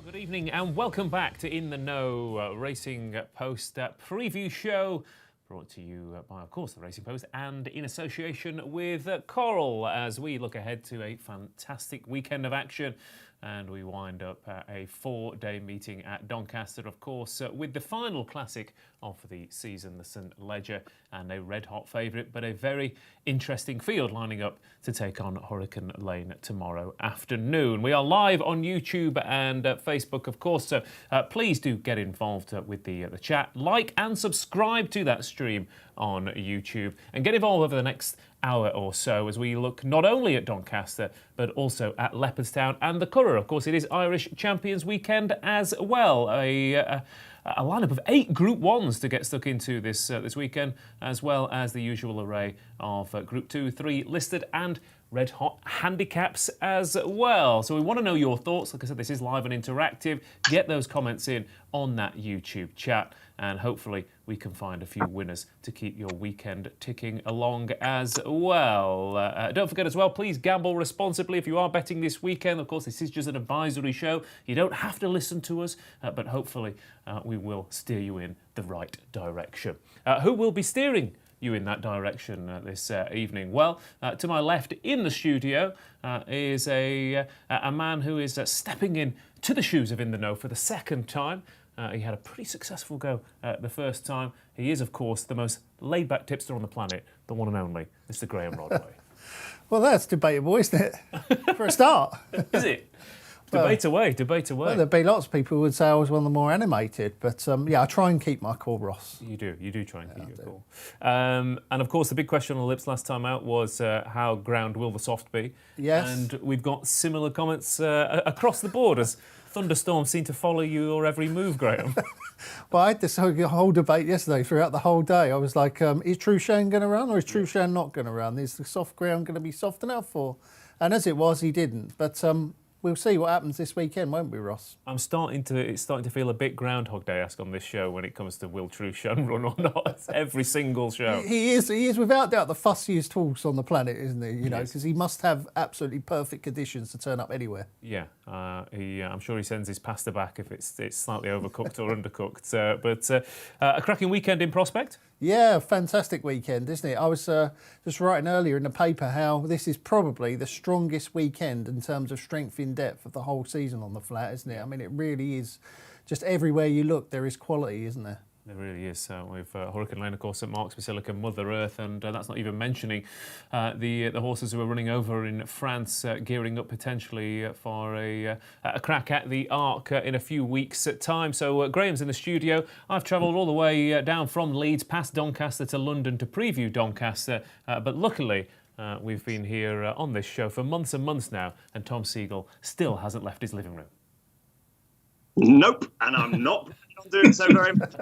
Hello, good evening and welcome back to In the Know Racing Post preview show, brought to you by, of course, the Racing Post and in association with Coral, as we look ahead to a fantastic weekend of action. And we wind up a 4-day meeting at Doncaster, of course, with the final classic of the season, the St Leger, and a red-hot favourite, but a very interesting field lining up to take on Hurricane Lane tomorrow afternoon. We are live on YouTube and Facebook, of course, so please do get involved with the chat. Like and subscribe to that stream on YouTube and get involved over the next hour or so as we look not only at Doncaster but also at Leopardstown and the Curragh. Of course, it is Irish Champions Weekend as well. A lineup of 8 Group 1s to get stuck into this weekend, as well as the usual array of Group 2, 3 listed and red-hot handicaps as well. So we want to know your thoughts. Like I said, this is live and interactive. Get those comments in on that YouTube chat, and hopefully we can find a few winners to keep your weekend ticking along as well. Don't forget as well, please gamble responsibly if you are betting this weekend. Of course, this is just an advisory show. You don't have to listen to us, but hopefully we will steer you in the right direction. Who will be steering you in that direction this evening? Well, to my left in the studio is a man who is stepping in to the shoes of In the Know for the second time. He had a pretty successful go the first time. He is, of course, the most laid-back tipster on the planet, the one and only Mr. Graeme Rodway. Well, that's debatable, isn't it? For a start. Is it? Debate away. Well, there'd be lots of people who would say I was one of the more animated, but yeah, I try and keep my cool, Ross. You do try and keep your cool. And of course, the big question on the lips last time out was how ground will the soft be? Yes. And we've got similar comments across the board as thunderstorms seem to follow your every move, Graeme. Well, I had this whole debate yesterday throughout the whole day. I was like, is Trueshan going to run or is Trueshan not going to run? Is the soft ground going to be soft enough? And as it was, he didn't. But we'll see what happens this weekend, won't we, Ross? It's starting to feel a bit Groundhog Day-esque on this show when it comes to will Trueshan run or not. It's every single show. He is without doubt the fussiest horse on the planet, isn't he? You know, because he must have absolutely perfect conditions to turn up anywhere. Yeah, I'm sure he sends his pasta back if it's slightly overcooked or undercooked. But a cracking weekend in prospect. Yeah, fantastic weekend, isn't it? I was just writing earlier in the paper how this is probably the strongest weekend in terms of strength in depth of the whole season on the flat, isn't it? I mean, it really is. Just everywhere you look, there is quality, isn't there? There really is. With Hurricane Lane, of course, St Mark's Basilica, Mother Earth, and that's not even mentioning the horses who are running over in France, gearing up potentially for a crack at the Arc in a few weeks' time. So Graeme's in the studio. I've travelled all the way down from Leeds, past Doncaster to London to preview Doncaster, but luckily we've been here on this show for months and months now, and Tom Segal still hasn't left his living room. Nope, and I'm not doing so very much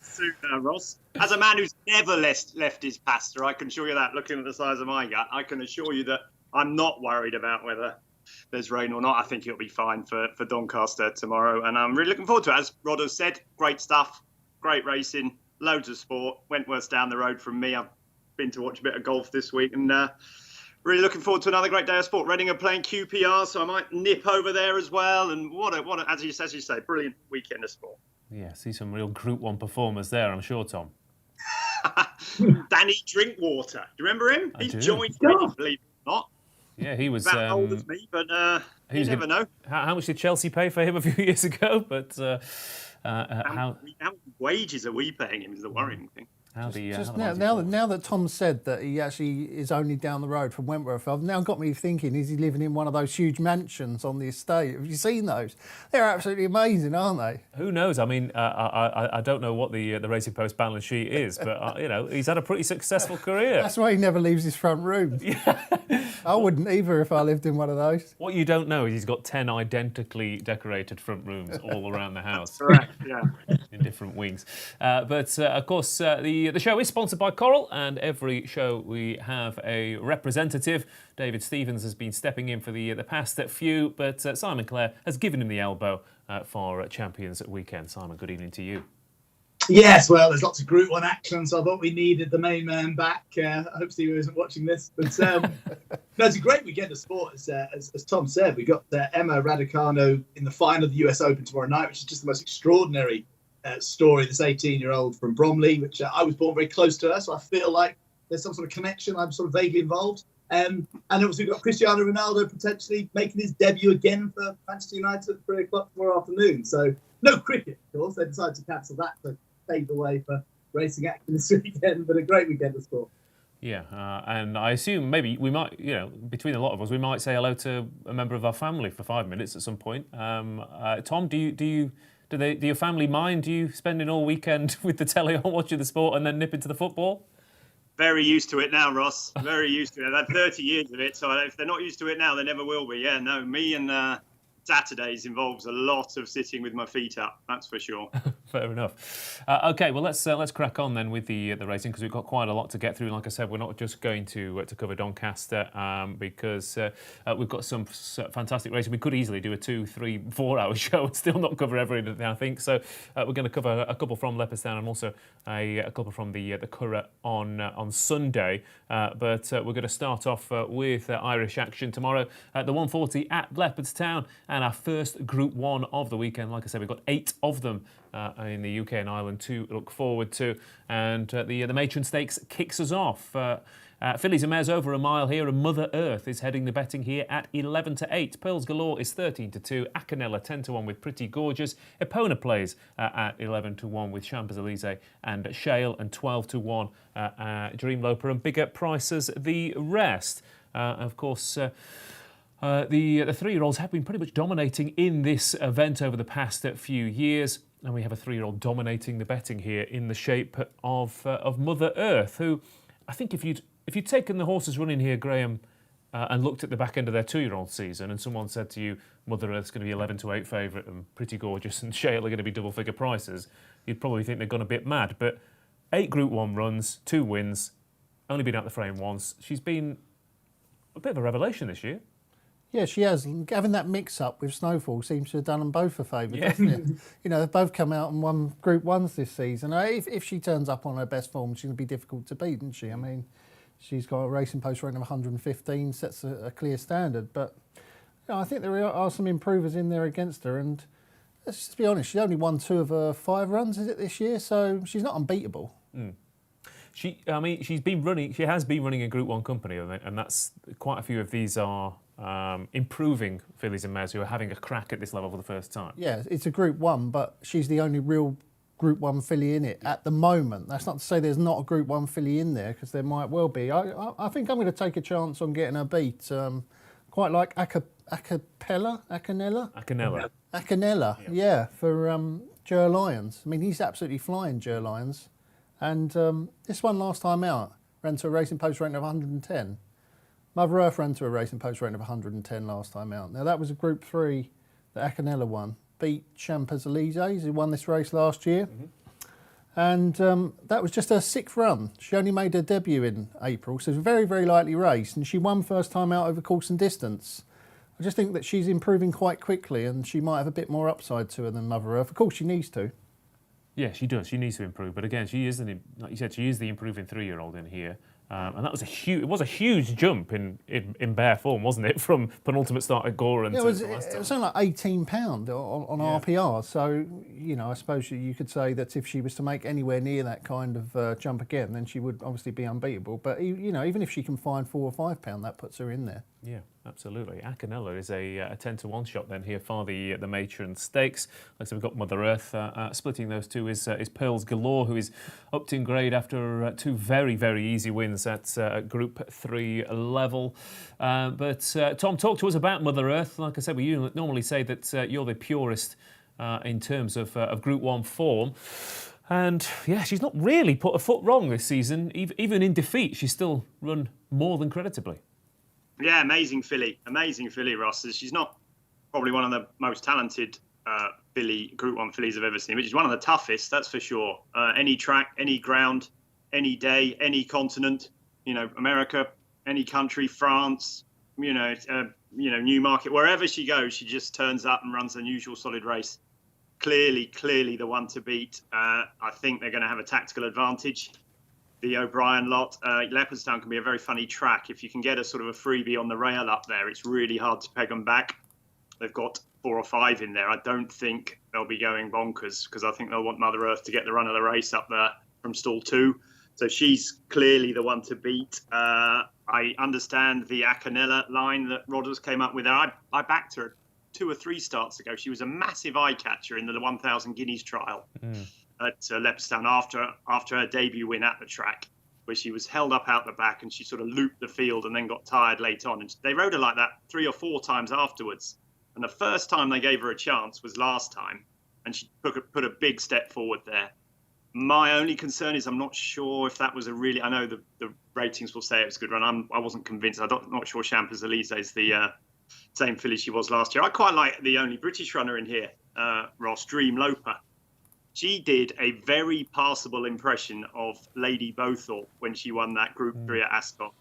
soon, Ross. As a man who's never left his pasta, I can assure you that, looking at the size of my gut, I can assure you that I'm not worried about whether there's rain or not. I think it'll be fine for Doncaster tomorrow, and I'm really looking forward to it. As Rod has said, great stuff, great racing, loads of sport. Wentworth's down the road from me. I've been to watch a bit of golf this week, and really looking forward to another great day of sport. Reading are playing QPR, so I might nip over there as well. And what a as you say, brilliant weekend of sport. Yeah, see some real Group 1 performers there, I'm sure, Tom. Danny Drinkwater. Do you remember him? He's joined me, believe it or not. Yeah, he was about old as me, but you never know. How much did Chelsea pay for him a few years ago? But how many wages are we paying him is the worrying thing. Now that Tom said that he actually is only down the road from Wentworth, I've now got me thinking, is he living in one of those huge mansions on the estate? Have you seen those? They're absolutely amazing, aren't they? Who knows? I mean, I don't know what the Racing Post balance sheet is, but you know, he's had a pretty successful career. That's why he never leaves his front room. Yeah. I wouldn't either if I lived in one of those. What you don't know is he's got 10 identically decorated front rooms all around the house. Correct, yeah. In different wings. But of course, the show is sponsored by Coral, and every show we have a representative. David Stevens has been stepping in for the past few, but Simon Clare has given him the elbow for Champions Weekend. Simon, good evening to you. Yes, well, there's lots of Group 1 action, so I thought we needed the main man back. I hope Steve isn't watching this. But no, it's a great weekend of sport, as Tom said. We got Emma Raducanu in the final of the US Open tomorrow night, which is just the most extraordinary story. This 18-year-old from Bromley, which I was born very close to her, so I feel like there's some sort of connection. I'm sort of vaguely involved. And obviously we've got Cristiano Ronaldo potentially making his debut again for Manchester United at 3 o'clock tomorrow afternoon. So no cricket, of course. They decided to cancel that to pave the way for racing action this weekend, but a great weekend of sport. Yeah, and I assume maybe we might, between a lot of us, we might say hello to a member of our family for 5 minutes at some point. Tom, do your family mind you spending all weekend with the telly on watching the sport and then nip into the football? Very used to it now, Ross. Very used to it. I've had 30 years of it, so if they're not used to it now, they never will be. Yeah, no, me and Saturdays involves a lot of sitting with my feet up. That's for sure. Fair enough. Okay, well let's crack on then with the racing, because we've got quite a lot to get through. Like I said, we're not just going to cover Doncaster because we've got some fantastic racing. We could easily do a 2, 3, 4 hour show and still not cover everything, I think. So we're going to cover a couple from Leopardstown and also a couple from the Curragh on Sunday. But we're going to start off with Irish action tomorrow at the 140 at Leopardstown, and our first Group 1 of the weekend. Like I said, we've got 8 of them in the UK and Ireland to look forward to, and the Matron Stakes kicks us off. Fillies and Mares over a mile here, and Mother Earth is heading the betting here at 11-8. Pearls Galore is 13-2. Acanella 10-1 with Pretty Gorgeous. Epona plays at 11-1 with Champs-Élysées and Shale, and 12-1 Dream Loper, and bigger prices the rest. Of course, the 3-year-olds have been pretty much dominating in this event over the past few years, and we have a 3-year-old dominating the betting here in the shape of Mother Earth, who I think if you'd taken the horses running here, Graeme, and looked at the back end of their 2-year-old season, and someone said to you, Mother Earth's going to be 11-8 favourite, and Pretty Gorgeous and Shale are going to be double-figure prices, you'd probably think they've gone a bit mad. But 8 Group 1 runs, 2 wins, only been out the frame once. She's been a bit of a revelation this year. Yeah, she has. Having that mix-up with Snowfall seems to have done them both a favour, doesn't it? They've both come out and won Group 1s this season. If she turns up on her best form, she's going to be difficult to beat, isn't she? I mean, she's got a racing post rating of 115, sets a clear standard. But I think there are some improvers in there against her. And let's just be honest, she's only won 2 of her 5 runs, is it, this year? So she's not unbeatable. Mm. She has been running a Group 1 company, and that's quite a few of these are improving fillies and mares who are having a crack at this level for the first time. Yeah, it's a Group 1, but she's the only real Group 1 filly in it at the moment. That's not to say there's not a Group 1 filly in there, because there might well be. I think I'm going to take a chance on getting her beat. Quite like Acanella, yeah, for Ger Lyons. I mean, he's absolutely flying, Ger Lyons. And this one last time out ran to a racing post rating of 110. Mother Earth ran to a racing post rating of 110 last time out. Now, that was a Group 3 that Acanella won. Beat Champs-Élysées, who won this race last year. Mm-hmm. And that was just her 6th run. She only made her debut in April, so it was a very, very lightly race. And she won first time out over course and distance. I just think that she's improving quite quickly, and she might have a bit more upside to her than Mother Earth. Of course, she needs to. Yeah, she does. She needs to improve. But again, she is, like you said, she is the improving 3-year-old in here. And that was a huge jump in bare form, wasn't it, from penultimate start at Gore and it was something like £18 on RPR. So, I suppose you could say that if she was to make anywhere near that kind of jump again, then she would obviously be unbeatable. But, even if she can find £4 or £5, that puts her in there. Yeah, absolutely. Acanella is a 10-1 shot then here for the Matron Stakes. Like I said, we've got Mother Earth. Splitting those two is Pearls Galore, who is upped in grade after 2 very, very easy wins at Group 3 level. But Tom, talk to us about Mother Earth. Like I said, we normally say that you're the purist in terms of Group 1 form. And yeah, she's not really put a foot wrong this season. Even in defeat, she's still run more than creditably. Yeah, amazing filly, Ross. She's not probably one of the most talented Group 1 fillies I've ever seen, but she's one of the toughest, that's for sure. Any track, any ground, any day, any continent, America, any country, France, Newmarket, wherever she goes, she just turns up and runs an unusual solid race. clearly the one to beat. I think they're going to have a tactical advantage. The O'Brien lot. Leopardstown can be a very funny track. If you can get a sort of a freebie on the rail up there, it's really hard to peg them back. They've got 4 or 5 in there. I don't think they'll be going bonkers because I think they'll want Mother Earth to get the run of the race up there from stall 2. So she's clearly the one to beat. I understand the Acanella line that Rodway came up with. I backed her 2 or 3 starts ago. She was a massive eye catcher in the 1,000 guineas trial at Leopardstown after her debut win at the track, where she was held up out the back and she sort of looped the field and then got tired late on. And they rode her like that 3 or 4 times afterwards. And the first time they gave her a chance was last time, and she put a big step forward there. My only concern is I'm not sure if that was a really... I know the ratings will say it was a good run. I wasn't convinced. I'm not sure Champs-Élysées is the same filly she was last year. I quite like the only British runner in here, Ross, Dream Loper. She did a very passable impression of Lady Bowthorpe when she won that Group 3 at Ascot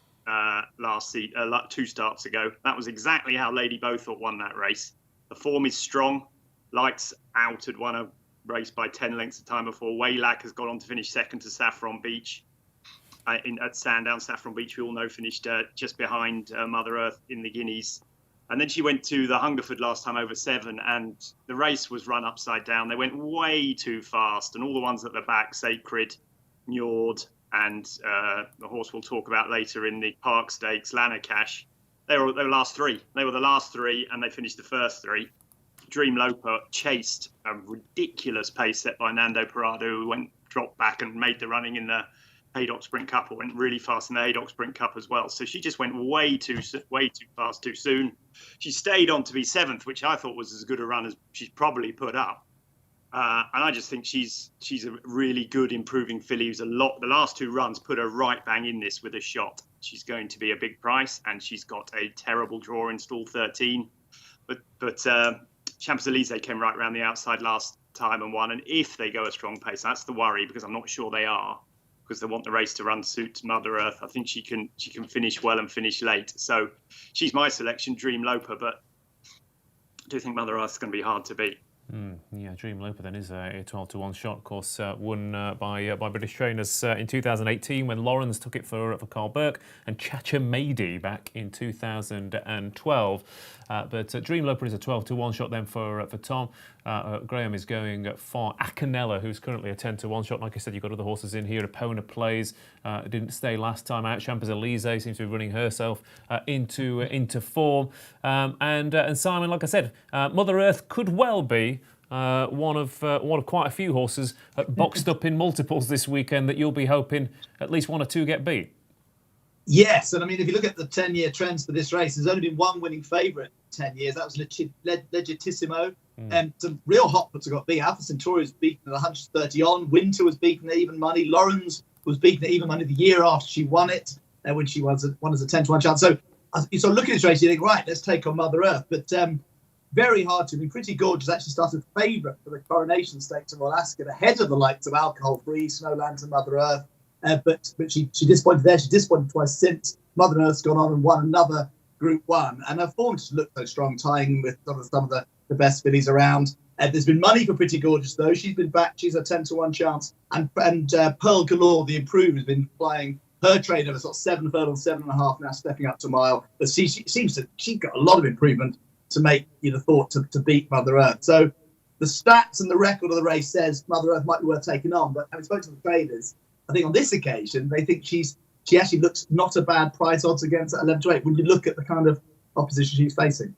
last season, 2 starts ago. That was exactly how Lady Bowthorpe won that race. The form is strong. Lights Out had won a race by 10 lengths the time before. Waylack has gone on to finish second to Saffron Beach. At Sandown, Saffron Beach, we all know, finished just behind Mother Earth in the Guineas. And then she went to the Hungerford last time over 7, and the race was run upside down. They went way too fast, and all the ones at the back, Sacred, Njord, and the horse we'll talk about later in the Park Stakes, Lanacash, they were last 3. They were the last 3, and they finished the first 3. Dream Loper chased a ridiculous pace set by Nando Parado, who dropped back and made the running in the Haydock Sprint Cup, or went really fast in the Haydock Sprint Cup as well. So she just went way too fast too soon. She stayed on to be 7th, which I thought was as good a run as she's probably put up. And I just think she's a really good improving filly who's the last 2 runs put her right bang in this with a shot. She's going to be a big price, and she's got a terrible draw in stall 13. But Champs-Élysées came right around the outside last time and won. And if they go a strong pace, that's the worry, because I'm not sure they are, because they want the race to run suit Mother Earth. I think she can finish well and finish late. So she's my selection, Dream Loper, but I do think Mother Earth's going to be hard to beat. Yeah, Dream Loper then is a 12-to-1 shot, of course, won by British trainers in 2018 when Lawrence took it for Carl Burke, and Chacha Mady back in 2012. But Dream Loper is a 12-to-1 shot then for Tom. Graeme is going for Acanella, who's currently a 10-to-1 shot. Like I said, you've got other horses in here. Epona Plays didn't stay last time out. Champs-Élysées seems to be running herself into form. And Simon, like I said, Mother Earth could well be one of quite a few horses boxed up in multiples this weekend that you'll be hoping at least 1 or 2 get beat. Yes, and I mean, if you look at the 10-year trends for this race, there's only been 1 winning favourite in 10 years. That was Legitissimo. And some real hot puts have got beat. Alpha Centauri was beaten at 130 on. Winter was beaten at even money. Lawrence was beaten at even money the year after she won it, when she won as a 10-to-1 chance. So you sort of look at this race, you think, right, let's take on Mother Earth. But very hard to be. Pretty Gorgeous actually started favourite for the Coronation Stakes of Royal Ascot, ahead of the likes of Alcohol Free, Snowland and Mother Earth. But she disappointed there. She disappointed twice since. Mother Earth's gone on and won another Group 1. And her form just looked so strong, tying with some of the best fillies around. There's been money for Pretty Gorgeous, though. She's been back. She's a 10-to-1 chance. And Pearl Galore, the improved, has been flying her train over sort of 7 hurdles, 7.5, now stepping up to mile. But she's got a lot of improvement to make the thought to beat Mother Earth. So the stats and the record of the race says Mother Earth might be worth taking on. But having spoken to the traders, I think on this occasion, they think she actually looks not a bad price odds against at 11-to-8 when you look at the kind of opposition she's facing.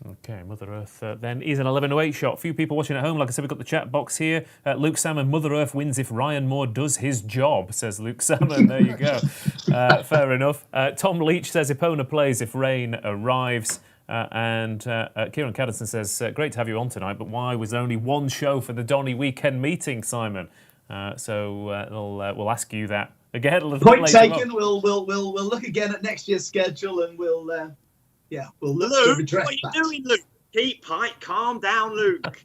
Okay, Mother Earth then is an 11-to-8 shot. Few people watching at home. Like I said, we've got the chat box here. Luke Salmon, Mother Earth wins if Ryan Moore does his job, says Luke Salmon. There you go. Fair enough. Tom Leach says Epona Plays if rain arrives. And Kieran Caddison says, great to have you on tonight, but why was there only 1 show for the Donny weekend meeting, Simon? So we'll ask you that again a little bit later. Point taken. We'll look again at next year's schedule, and we'll look Luke, to redress what are you doing, Luke? Keep calm down, Luke.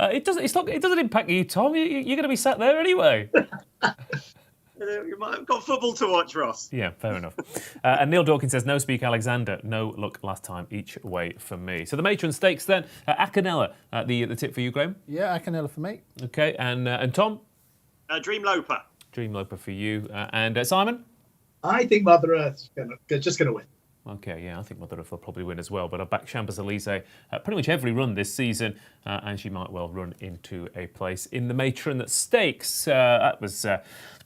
It doesn't impact you, Tom. You're going to be sat there anyway. You might have got football to watch, Ross. Yeah, fair enough. And Neil Dawkins says, no speak Alexander, no luck last time, each way for me. So the Matron Stakes then, Acanella, the tip for you, Graeme? Yeah, Acanella for me. Okay, and Tom? Dream Loper. Dream Loper for you. And Simon? I think Mother Earth's just going to win. Okay, yeah, I think Mother Earth will probably win as well, but I've backed Champs-Élysées pretty much every run this season, and she might well run into a place in the Matron Stakes. That was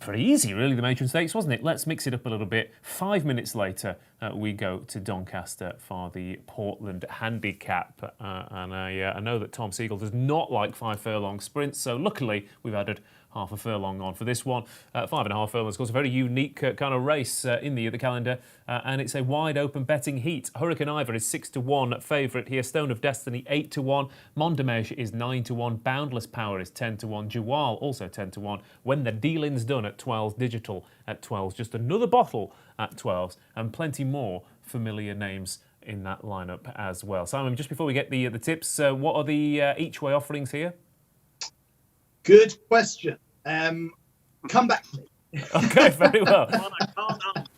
pretty easy, really, the Matron Stakes, wasn't it? Let's mix it up a little bit. 5 minutes later, we go to Doncaster for the Portland handicap, and I know that Tom Segal does not like 5 furlong sprints, so luckily we've added half a furlong on for this one. 5.5 furlongs, of course, a very unique kind of race in the calendar, and it's a wide open betting heat. Hurricane Ivor is 6-1 favourite here. Stone of Destiny 8-1. Mondamege is 9-1. Boundless Power is 10-1. Jawal also 10-1. When the dealing's done at 12, Digital at 12, just another bottle at 12, and plenty more familiar names in that lineup as well. Simon, just before we get the tips, what are the each way offerings here? Good question. Come back to me. Okay, very well. I can't.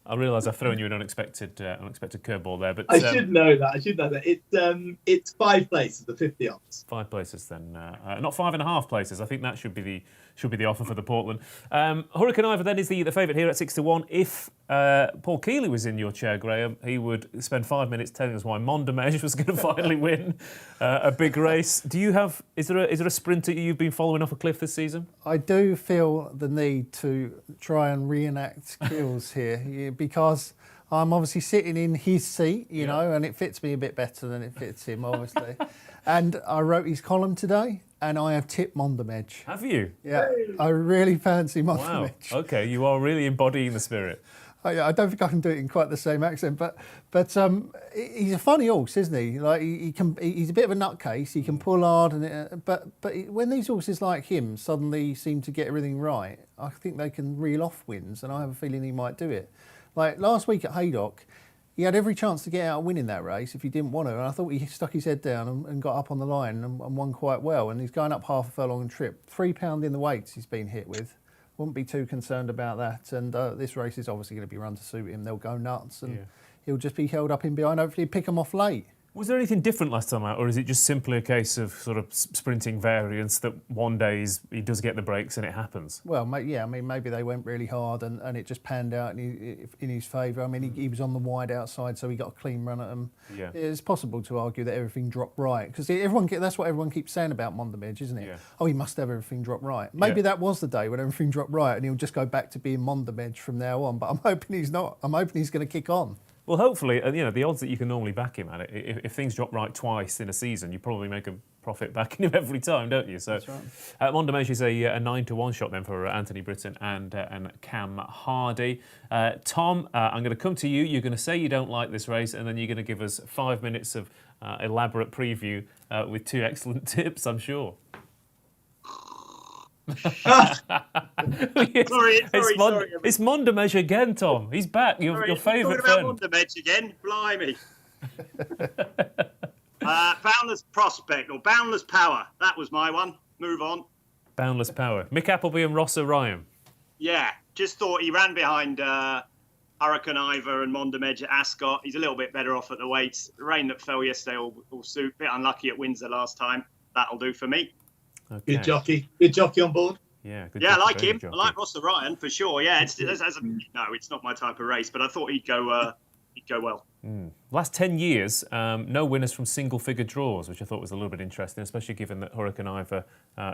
I realise I've thrown you an unexpected curveball there, but I should know that. It's 5 places, the 50 odds. 5 places then, not 5.5 places. I think that should be the offer for the Portland. Hurricane Ivor then is the favourite here at 6-1. If Paul Keeley was in your chair, Graeme, he would spend 5 minutes telling us why Mondamege was going to finally win a big race. Is there a sprinter you've been following off a cliff this season? I do feel the need to try and reenact Keels here because I'm obviously sitting in his seat, you know, and it fits me a bit better than it fits him, obviously. And I wrote his column today, and I have tipped Mondamege. Have you? Yeah, I really fancy Mondamege. Wow. Okay, you are really embodying the spirit. I don't think I can do it in quite the same accent, but he's a funny horse, isn't he? Like he's a bit of a nutcase. He can pull hard, but when these horses like him suddenly seem to get everything right, I think they can reel off wins, and I have a feeling he might do it. Like last week at Haydock, he had every chance to get out and win in that race if he didn't want to, and I thought he stuck his head down and got up on the line and won quite well. And he's going up half a furlong trip, £3 in the weights he's been hit with. Wouldn't be too concerned about that. And this race is obviously going to be run to suit him. They'll go nuts and he'll just be held up in behind. Hopefully pick him off late. Was there anything different last time out, or is it just simply a case of sort of sprinting variance that one day he does get the breaks and it happens? Well, yeah, I mean, maybe they went really hard and it just panned out in his favour. I mean, he was on the wide outside, so he got a clean run at them. Yeah. It's possible to argue that everything dropped right, because that's what everyone keeps saying about Mondamege, isn't it? Yeah. Oh, he must have everything drop right. Maybe that was the day when everything dropped right and he'll just go back to being Mondamege from now on, but I'm hoping he's not. I'm hoping he's going to kick on. Well, hopefully, the odds that you can normally back him at it, if things drop right twice in a season, you probably make a profit backing him every time, don't you? So, that's right. Mondamege is a 9-1 shot then for Anthony Britton and Cam Hardy. Tom, I'm going to come to you. You're going to say you don't like this race, and then you're going to give us 5 minutes of elaborate preview with 2 excellent tips, I'm sure. Sorry. It's Mondamege again, Tom. He's back. Your favourite friend. Mondamege again. Blimey. Boundless Prospect or Boundless Power. That was my one. Move on. Boundless Power. Mick Appleby and Ross O'Ryan. Yeah, just thought he ran behind Hurricane Ivor and Mondamege at Ascot. He's a little bit better off at the weights. The rain that fell yesterday will suit. A bit unlucky at Windsor last time. That'll do for me. Okay. Good jockey on board. Yeah, I like him. I like Ross O'Ryan for sure. Yeah, it's not my type of race, but I thought he'd go well. Last 10 years, no winners from single-figure draws, which I thought was a little bit interesting, especially given that Hurricane Ivor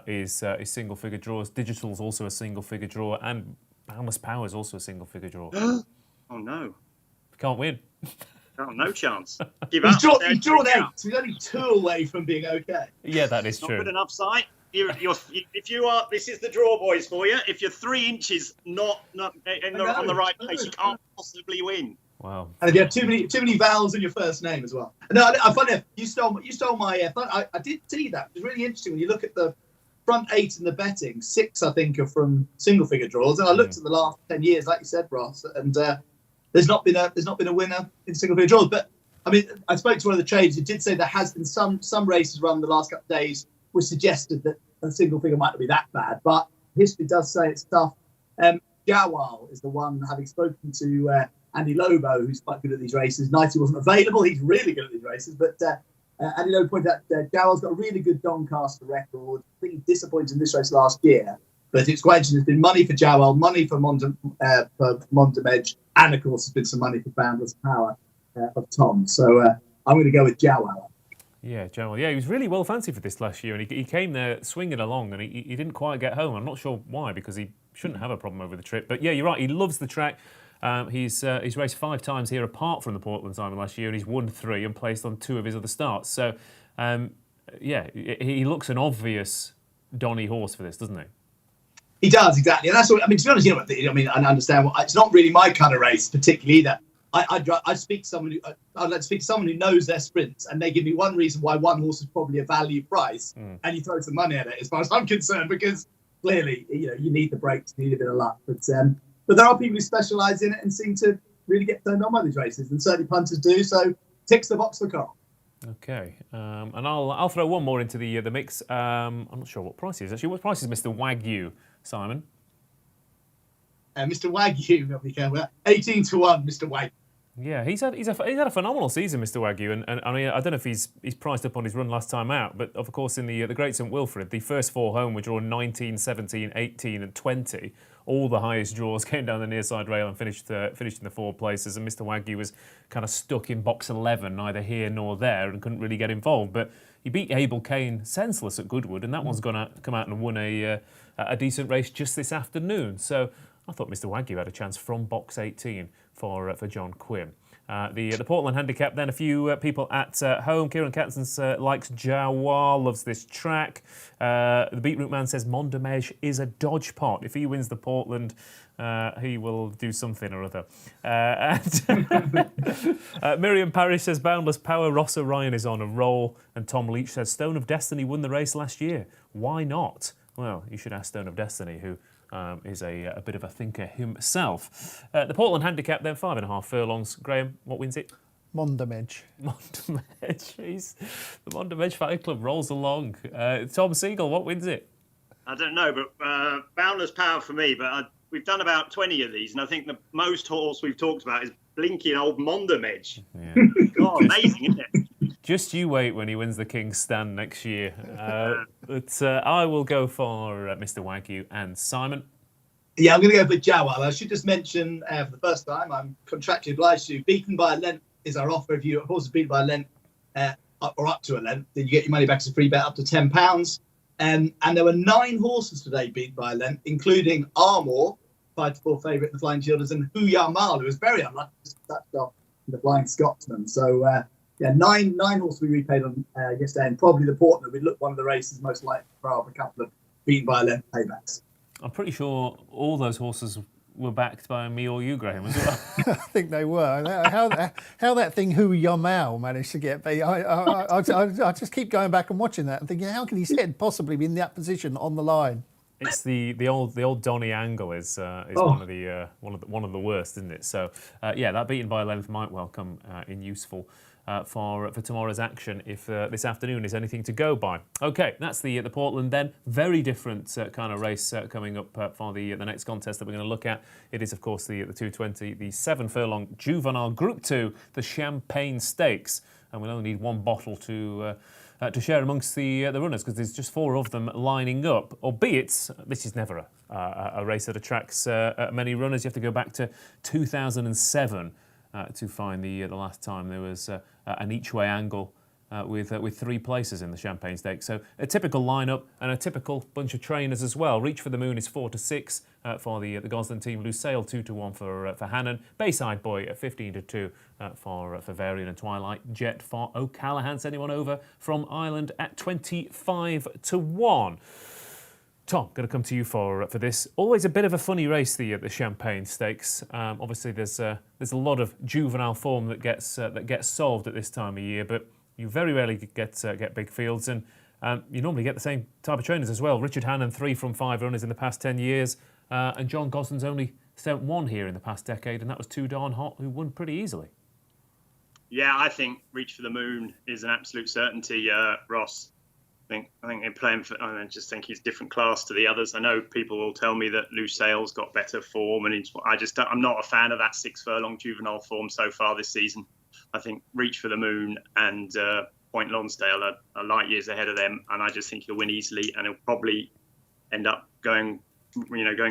is single-figure draws. Digital's also a single-figure draw, and Boundless Power is also a single-figure draw. Oh no! Can't win. Oh, no chance. He's drawn 8. So he's only 2 away from being okay. Yeah, that is true. Not good enough sight. If you are, this is the draw boys for you. If you're 3 inches not on the right place, you can't possibly win. Wow. And if you have too many vowels in your first name as well. No, I find it. You stole my. I did see that. It was really interesting when you look at the front 8 in the betting. 6, I think, are from single figure draws. And I looked at the last 10 years, like you said, Ross, and there's not been a winner in single figure draws. But I mean, I spoke to one of the traders who did say there has been some races run the last couple of days which suggested that a single figure might not be that bad, but history does say it's tough. Jawal is the one, having spoken to Andy Lobo, who's quite good at these races. Nighty wasn't available. He's really good at these races. But Andy Lobo pointed out Jawal's got a really good Doncaster record. I think he disappointed in this race last year. But it's quite interesting. There's been money for Jawal, money for Montemedge, and, of course, there's been some money for Boundless Power of Tom. So I'm going to go with Jawal. Yeah, Jawal. Yeah, he was really well fancied for this last year, and he came there swinging along, and he didn't quite get home. I'm not sure why, because he shouldn't have a problem over the trip. But yeah, you're right. He loves the track. He's raced 5 times here, apart from the Portland Simon last year, and he's won 3 and placed on 2 of his other starts. So, yeah, he looks an obvious Donny horse for this, doesn't he? He does, exactly. And that's what I mean. To be honest, I understand. It's not really my kind of race, particularly either. I'd speak to someone I'd like to speak to someone who knows their sprints, and they give me one reason why one horse is probably a value price, and you throw some money at it, as far as I'm concerned, because clearly, you need the breaks, you need a bit of luck. But there are people who specialise in it and seem to really get turned on by these races, and certainly punters do. So ticks the box for Carl. Okay, and I'll throw one more into the mix. I'm not sure what price it is actually. What price is Mr. Wagyu, Simon? Mr. Wagyu, got to be careful. 18-1, Mr. Wagyu. Yeah, he's had a phenomenal season, Mr. Wagyu, and I mean I don't know if he's priced up on his run last time out, but of course in the Great St Wilfrid, the first 4 home were drawn 19, 17, 18, and 20. All the highest draws came down the near side rail and finished in the 4 places, and Mr. Wagyu was kind of stuck in box 11, neither here nor there, and couldn't really get involved. But he beat Abel Kane senseless at Goodwood, and that one's going to come out and won a decent race just this afternoon. So I thought Mr. Wagyu had a chance from box 18 for John Quinn. The Portland handicap, then a few people at home. Kieran Katzens likes Jawal, loves this track. The Beetroot Man says Montemedge is a dodge pot. If he wins the Portland, he will do something or other. Miriam Parrish says Boundless Power. Ross O'Ryan is on a roll. And Tom Leach says Stone of Destiny won the race last year. Why not? Well, you should ask Stone of Destiny, who is a bit of a thinker himself. The Portland handicap then, 5.5 furlongs. Graham, what wins it? Montemedge. Montemedge, jeez. The Montemedge Fan Club rolls along. Tom Segal, what wins it? I don't know, but Boundless Power for me, but we've done about 20 of these, and I think the most horse we've talked about is blinking old Montemedge. Yeah. God, amazing, isn't it? Just you wait when he wins the King's Stand next year. But I will go for Mr. Wagyu and Simon. Yeah, I'm going to go for Jawal. I should just mention for the first time, I'm contractually obliged to. Beaten by a length is our offer. If your horse is beaten by a length or up to a length, then you get your money back as a free bet up to £10. And there were 9 horses today beaten by a length, including Armour, 5-4 favourite in the Flying Shielders, and Huyamal, who was very unlucky to touch off in the Flying Scotsman. So, yeah, nine horses we repaid on yesterday, and probably the Portland. We looked one of the races most likely to throw up a couple of beaten by a length paybacks. I'm pretty sure all those horses were backed by me or you, Graham, as well. I think they were. How that thing Huyamal managed to get beat, I just keep going back and watching that and thinking, how can his head possibly be in that position on the line? It's the old Donny angle is one of the worst, isn't it? So yeah, that beaten by a length might well come in useful for tomorrow's action if this afternoon is anything to go by. Okay, that's the Portland then. Very different kind of race coming up for the next contest that we're going to look at. It is, of course, the 220, the 7 furlong juvenile Group 2, the Champagne Stakes, and we'll only need 1 bottle to share amongst the runners, because there's just 4 of them lining up. Albeit, this is never a race that attracts many runners. You have to go back to 2007 to find the last time there was an each-way angle with 3 places in the Champagne Stakes. So a typical lineup and a typical bunch of trainers as well. Reach for the Moon is 4-6 for the Gosling team. Lusail 2-1 for Hannon. Bayside Boy at 15-2 for Varian and Twilight. Jet for O'Callaghan. Sending one over from Ireland at 25-1. Tom, going to come to you for this. Always a bit of a funny race, the Champagne Stakes. Obviously, there's a lot of juvenile form that gets solved at this time of year, but you very rarely get big fields, and you normally get the same type of trainers as well. Richard Hannon, 3 from 5 runners in the past 10 years, and John Gosling's only sent 1 here in the past decade, and that was Too Darn Hot, who won pretty easily. Yeah, I think Reach for the Moon is an absolute certainty, Ross. I think they're playing for. I just think he's a different class to the others. I know people will tell me that Lucille's got better form, and I'm not a fan of that 6 furlong juvenile form so far this season. I think Reach for the Moon and Point Lonsdale are light years ahead of them, and I just think he'll win easily, and he'll probably end up going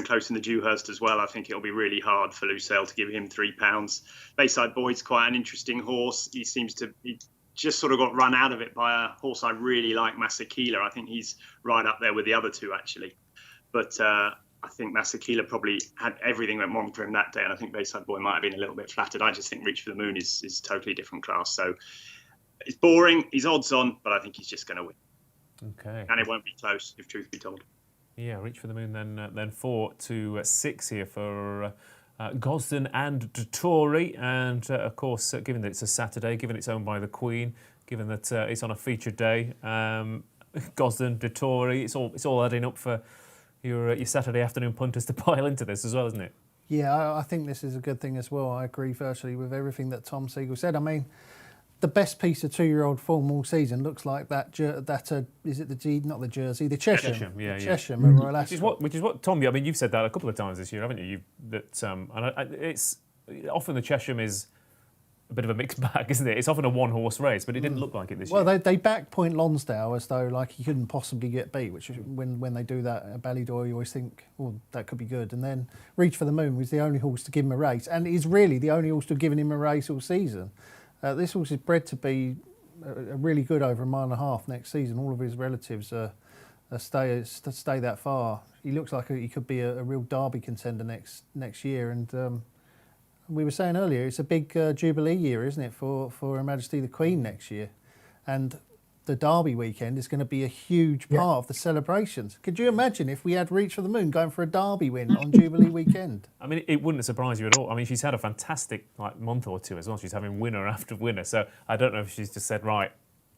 close in the Dewhurst as well. I think it'll be really hard for Lucille to give him £3. Bayside Boyd's quite an interesting horse. He just sort of got run out of it by a horse I really like, Masakila. I think he's right up there with the other two, actually. But I think Masakila probably had everything went wrong for him that day, and I think Bayside Boy might have been a little bit flattered. I just think Reach for the Moon is totally different class. So it's boring. He's odds on, but I think he's just going to win. Okay. And it won't be close, if truth be told. Yeah, Reach for the Moon then 4 to 6 here for Gosden and Dettori, and of course, given that it's a Saturday, given it's owned by the Queen, given that it's on a featured day, Gosden, Dettori, it's all adding up for your Saturday afternoon punters to pile into this as well, isn't it? Yeah, I think this is a good thing as well. I agree virtually with everything that Tom Segal said. I mean, the best piece of 2-year-old form all season looks like that. Is it the Jersey, the Chesham? Chesham at Royal Ascot. Which is what Tom. I mean, you've said that a couple of times this year, haven't you? It's often the Chesham is a bit of a mixed bag, isn't it? It's often a one-horse race, but it didn't look like it this year. Well, they back Point Lonsdale as though like he couldn't possibly get beat, which is when they do that at Ballydor, you always think, well, that could be good. And then Reach for the Moon was the only horse to give him a race, and is really the only horse to have given him a race all season. This horse is bred to be really good over 1.5 miles next season. All of his relatives stay that far. He looks like he could be a real Derby contender next year. And we were saying earlier, it's a big Jubilee year, isn't it, for Her Majesty the Queen next year? And the Derby weekend is going to be a huge part of the celebrations. Could you imagine if we had Reach for the Moon going for a Derby win on Jubilee weekend? I mean, it wouldn't surprise you at all. I mean, she's had a fantastic month or two as well. She's having winner after winner. So I don't know if she's just said, right,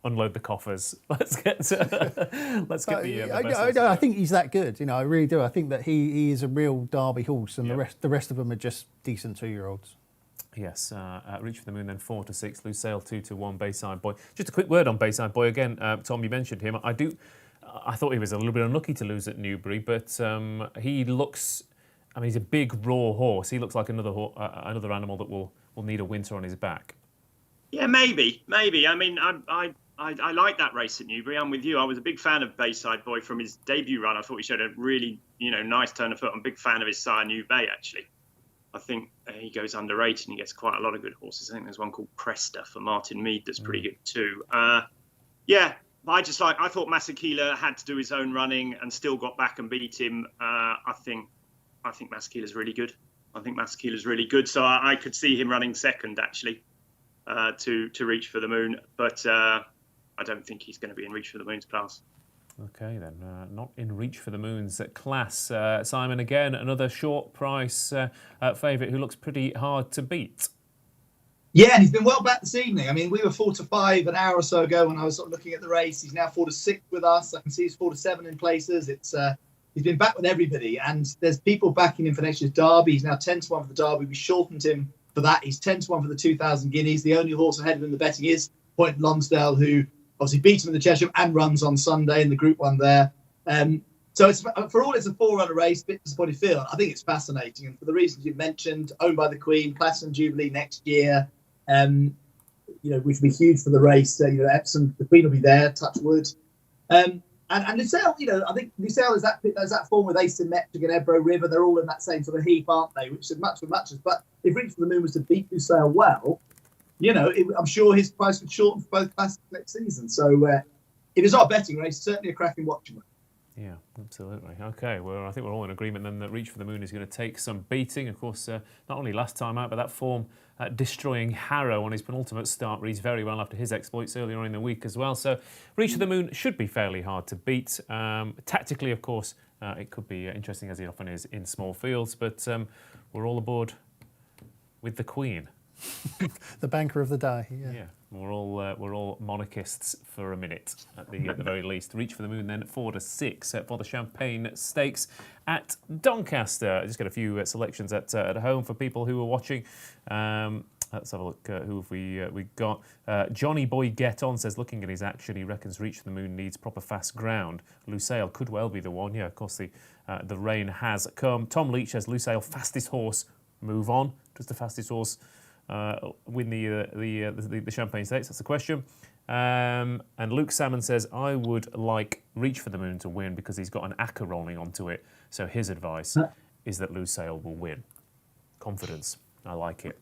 unload the coffers. Let's get the best. I think he's that good. I really do. I think that he is a real Derby horse, and the rest of them are just decent 2-year-olds. Yes, Reach for the Moon then 4 to 6, Lucille 2 to 1, Bayside Boy. Just a quick word on Bayside Boy again. Tom, you mentioned him. I thought he was a little bit unlucky to lose at Newbury, but he looks. I mean, he's a big raw horse. He looks like another animal that will need a winter on his back. Yeah, maybe. I mean, I like that race at Newbury. I'm with you. I was a big fan of Bayside Boy from his debut run. I thought he showed a really nice turn of foot. I'm a big fan of his sire New Bay actually. I think he goes underrated and he gets quite a lot of good horses. I think there's one called Cresta for Martin Mead that's pretty good too. I thought Masakila had to do his own running and still got back and beat him. I think Masakila's really good. So I could see him running second actually to Reach for the Moon, but I don't think he's going to be in Reach for the Moon's class. Okay, then, not in Reach for the Moon's class. Simon, again, another short price favourite who looks pretty hard to beat. Yeah, and he's been well back this evening. I mean, we were 4 to 5 an hour or so ago when I was sort of looking at the race. He's now 4 to 6 with us. I can see he's 4 to 7 in places. He's been back with everybody, and there's people backing him for next year's Derby. He's now 10 to 1 for the Derby. We shortened him for that. He's 10 to 1 for the 2,000 guineas. The only horse ahead of him in the betting is Point Lonsdale, who obviously beat him in the Chesham and runs on Sunday in the Group 1 there. So it's for all it's a 4-runner race, bit disappointed field. I think it's fascinating, and for the reasons you've mentioned, owned by the Queen, Platinum Jubilee next year, which will be huge for the race. Epsom, the Queen will be there. Touch wood. And Lucelle, I think Lucelle is that form with Asymmetric and Ebro River. They're all in that same sort of heap, aren't they? Which is much for muches. But if Reach for the Moon was to beat Lucelle well, I'm sure his price would shorten for both classes next season. So if it's not a betting race, it's certainly a cracking watching one. Yeah, absolutely. Okay, well, I think we're all in agreement then that Reach for the Moon is going to take some beating. Of course, not only last time out, but that form destroying Harrow on his penultimate start reads very well after his exploits earlier on in the week as well. So Reach for the Moon should be fairly hard to beat. Tactically, of course, it could be interesting as it often is in small fields, but we're all aboard with the Queen. The banker of the day. Yeah, we're all monarchists for a minute at the very least. Reach for the Moon then 4 to 6 for the Champagne Stakes at Doncaster. I just got a few selections at home for people who are watching. Let's have a look. Who have we got? Johnny Boy Get On says, looking at his action, he reckons Reach for the Moon needs proper fast ground. Lusail could well be the one. Yeah, of course, the rain has come. Tom Leach says, Lusail, fastest horse, move on. Does the fastest horse win the Champagne Stakes? That's the question. And Luke Salmon says, I would like Reach for the Moon to win because he's got an acca rolling onto it. So his advice is that Lusail will win. Confidence. I like it.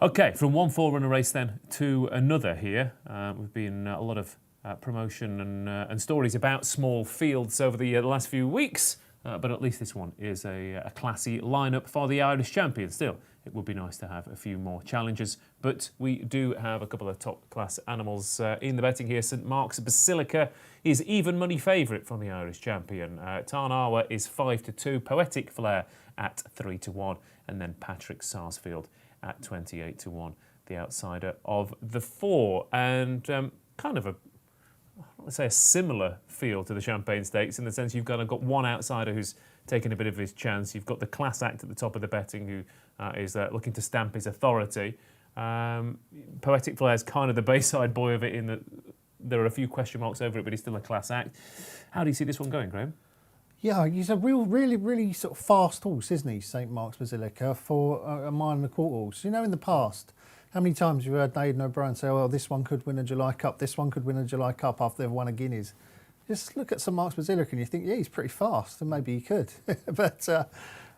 Okay, from one four-runner race then to another here. We've been a lot of promotion and stories about small fields over the last few weeks, but at least this one is a classy lineup for the Irish champion. Still, it would be nice to have a few more challenges, but we do have a couple of top-class animals in the betting here. St Mark's Basilica is even money favourite from the Irish champion. Tarnawa is 5-2, Poetic Flair at 3-1, and then Patrick Sarsfield at 28-1, the outsider of the four. And kind of a similar feel to the Champagne Stakes in the sense you've kind of got one outsider who's taken a bit of his chance. You've got the class act at the top of the betting who is looking to stamp his authority. Poetic Flair's kind of the Bayside boy of it in that there are a few question marks over it, but he's still a class act. How do you see this one going, Graeme? Yeah, he's a really sort of fast horse, isn't he, St Mark's Basilica, for a mile and a quarter horse. You know, in the past, how many times have you heard David O'Brien say, oh, this one could win a July Cup, this one could win a July Cup after they've won a Guineas? Just look at St Mark's Basilica and you think, yeah, he's pretty fast, and maybe he could. But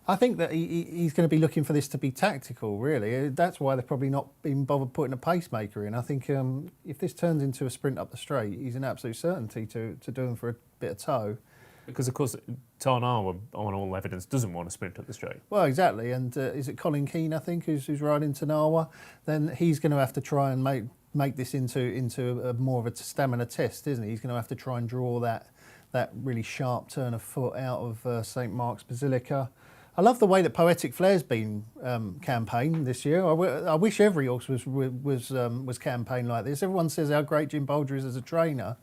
I think that he's going to be looking for this to be tactical, really. That's why they've probably not been bothered putting a pacemaker in. I think if this turns into a sprint up the straight, he's an absolute certainty to do him for a bit of toe. Because, of course, Tarnawa, on all evidence, doesn't want to sprint up the straight. Well, exactly. And is it Colin Keane, I think, who's riding Tarnawa? Then he's going to have to try and make this into a more of a stamina test, isn't he? He's going to have to try and draw that really sharp turn of foot out of St Mark's Basilica. I love the way that Poetic Flair's been campaigned this year. I wish every horse was campaigned like this. Everyone says how great Jim Bolger is as a trainer.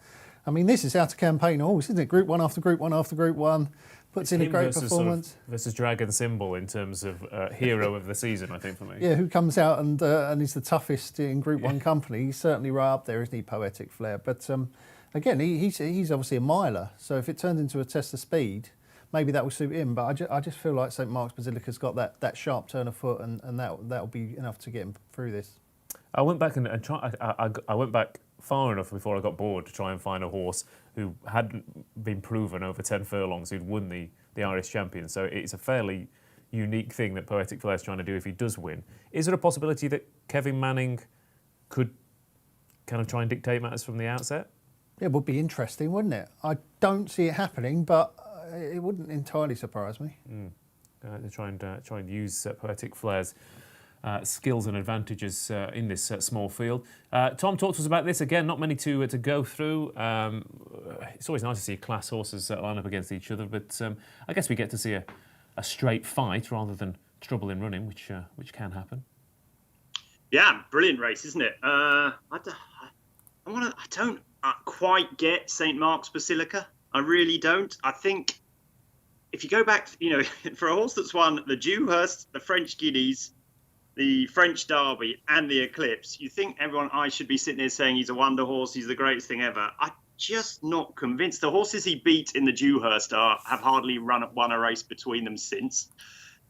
I mean, this is how to campaign a horse, isn't it? Group one after group one after group one, puts in a great performance. Versus Dragon Symbol in terms of hero of the season, I think, for me. Yeah, who comes out and is the toughest in Group 1 company. He's certainly right up there, isn't he, Poetic Flair? But again, he's obviously a miler, so if it turns into a test of speed, maybe that will suit him. But I just feel like St Mark's Basilica's got that sharp turn of foot, and that'll be enough to get him through this. I went back and I went back far enough before I got bored to try and find a horse who hadn't been proven over 10 furlongs who'd won the Irish champion. So it's a fairly unique thing that Poetic Flair's trying to do if he does win. Is there a possibility that Kevin Manning could kind of try and dictate matters from the outset? It would be interesting, wouldn't it? I don't see it happening, but it wouldn't entirely surprise me. To try and use Poetic Flair's skills and advantages in this small field. Tom, talk to us about this again. Not many to go through. It's always nice to see class horses line up against each other, but I guess we get to see a straight fight rather than trouble in running, which can happen. Yeah, brilliant race, isn't it? I don't quite get St Mark's Basilica. I really don't. I think if you go back, for a horse that's won the Dewhurst, the French Guineas, the French Derby and the Eclipse, you think I should be sitting here saying he's a wonder horse, he's the greatest thing ever. I'm just not convinced. The horses he beat in the Dewhurst have hardly won a race between them since.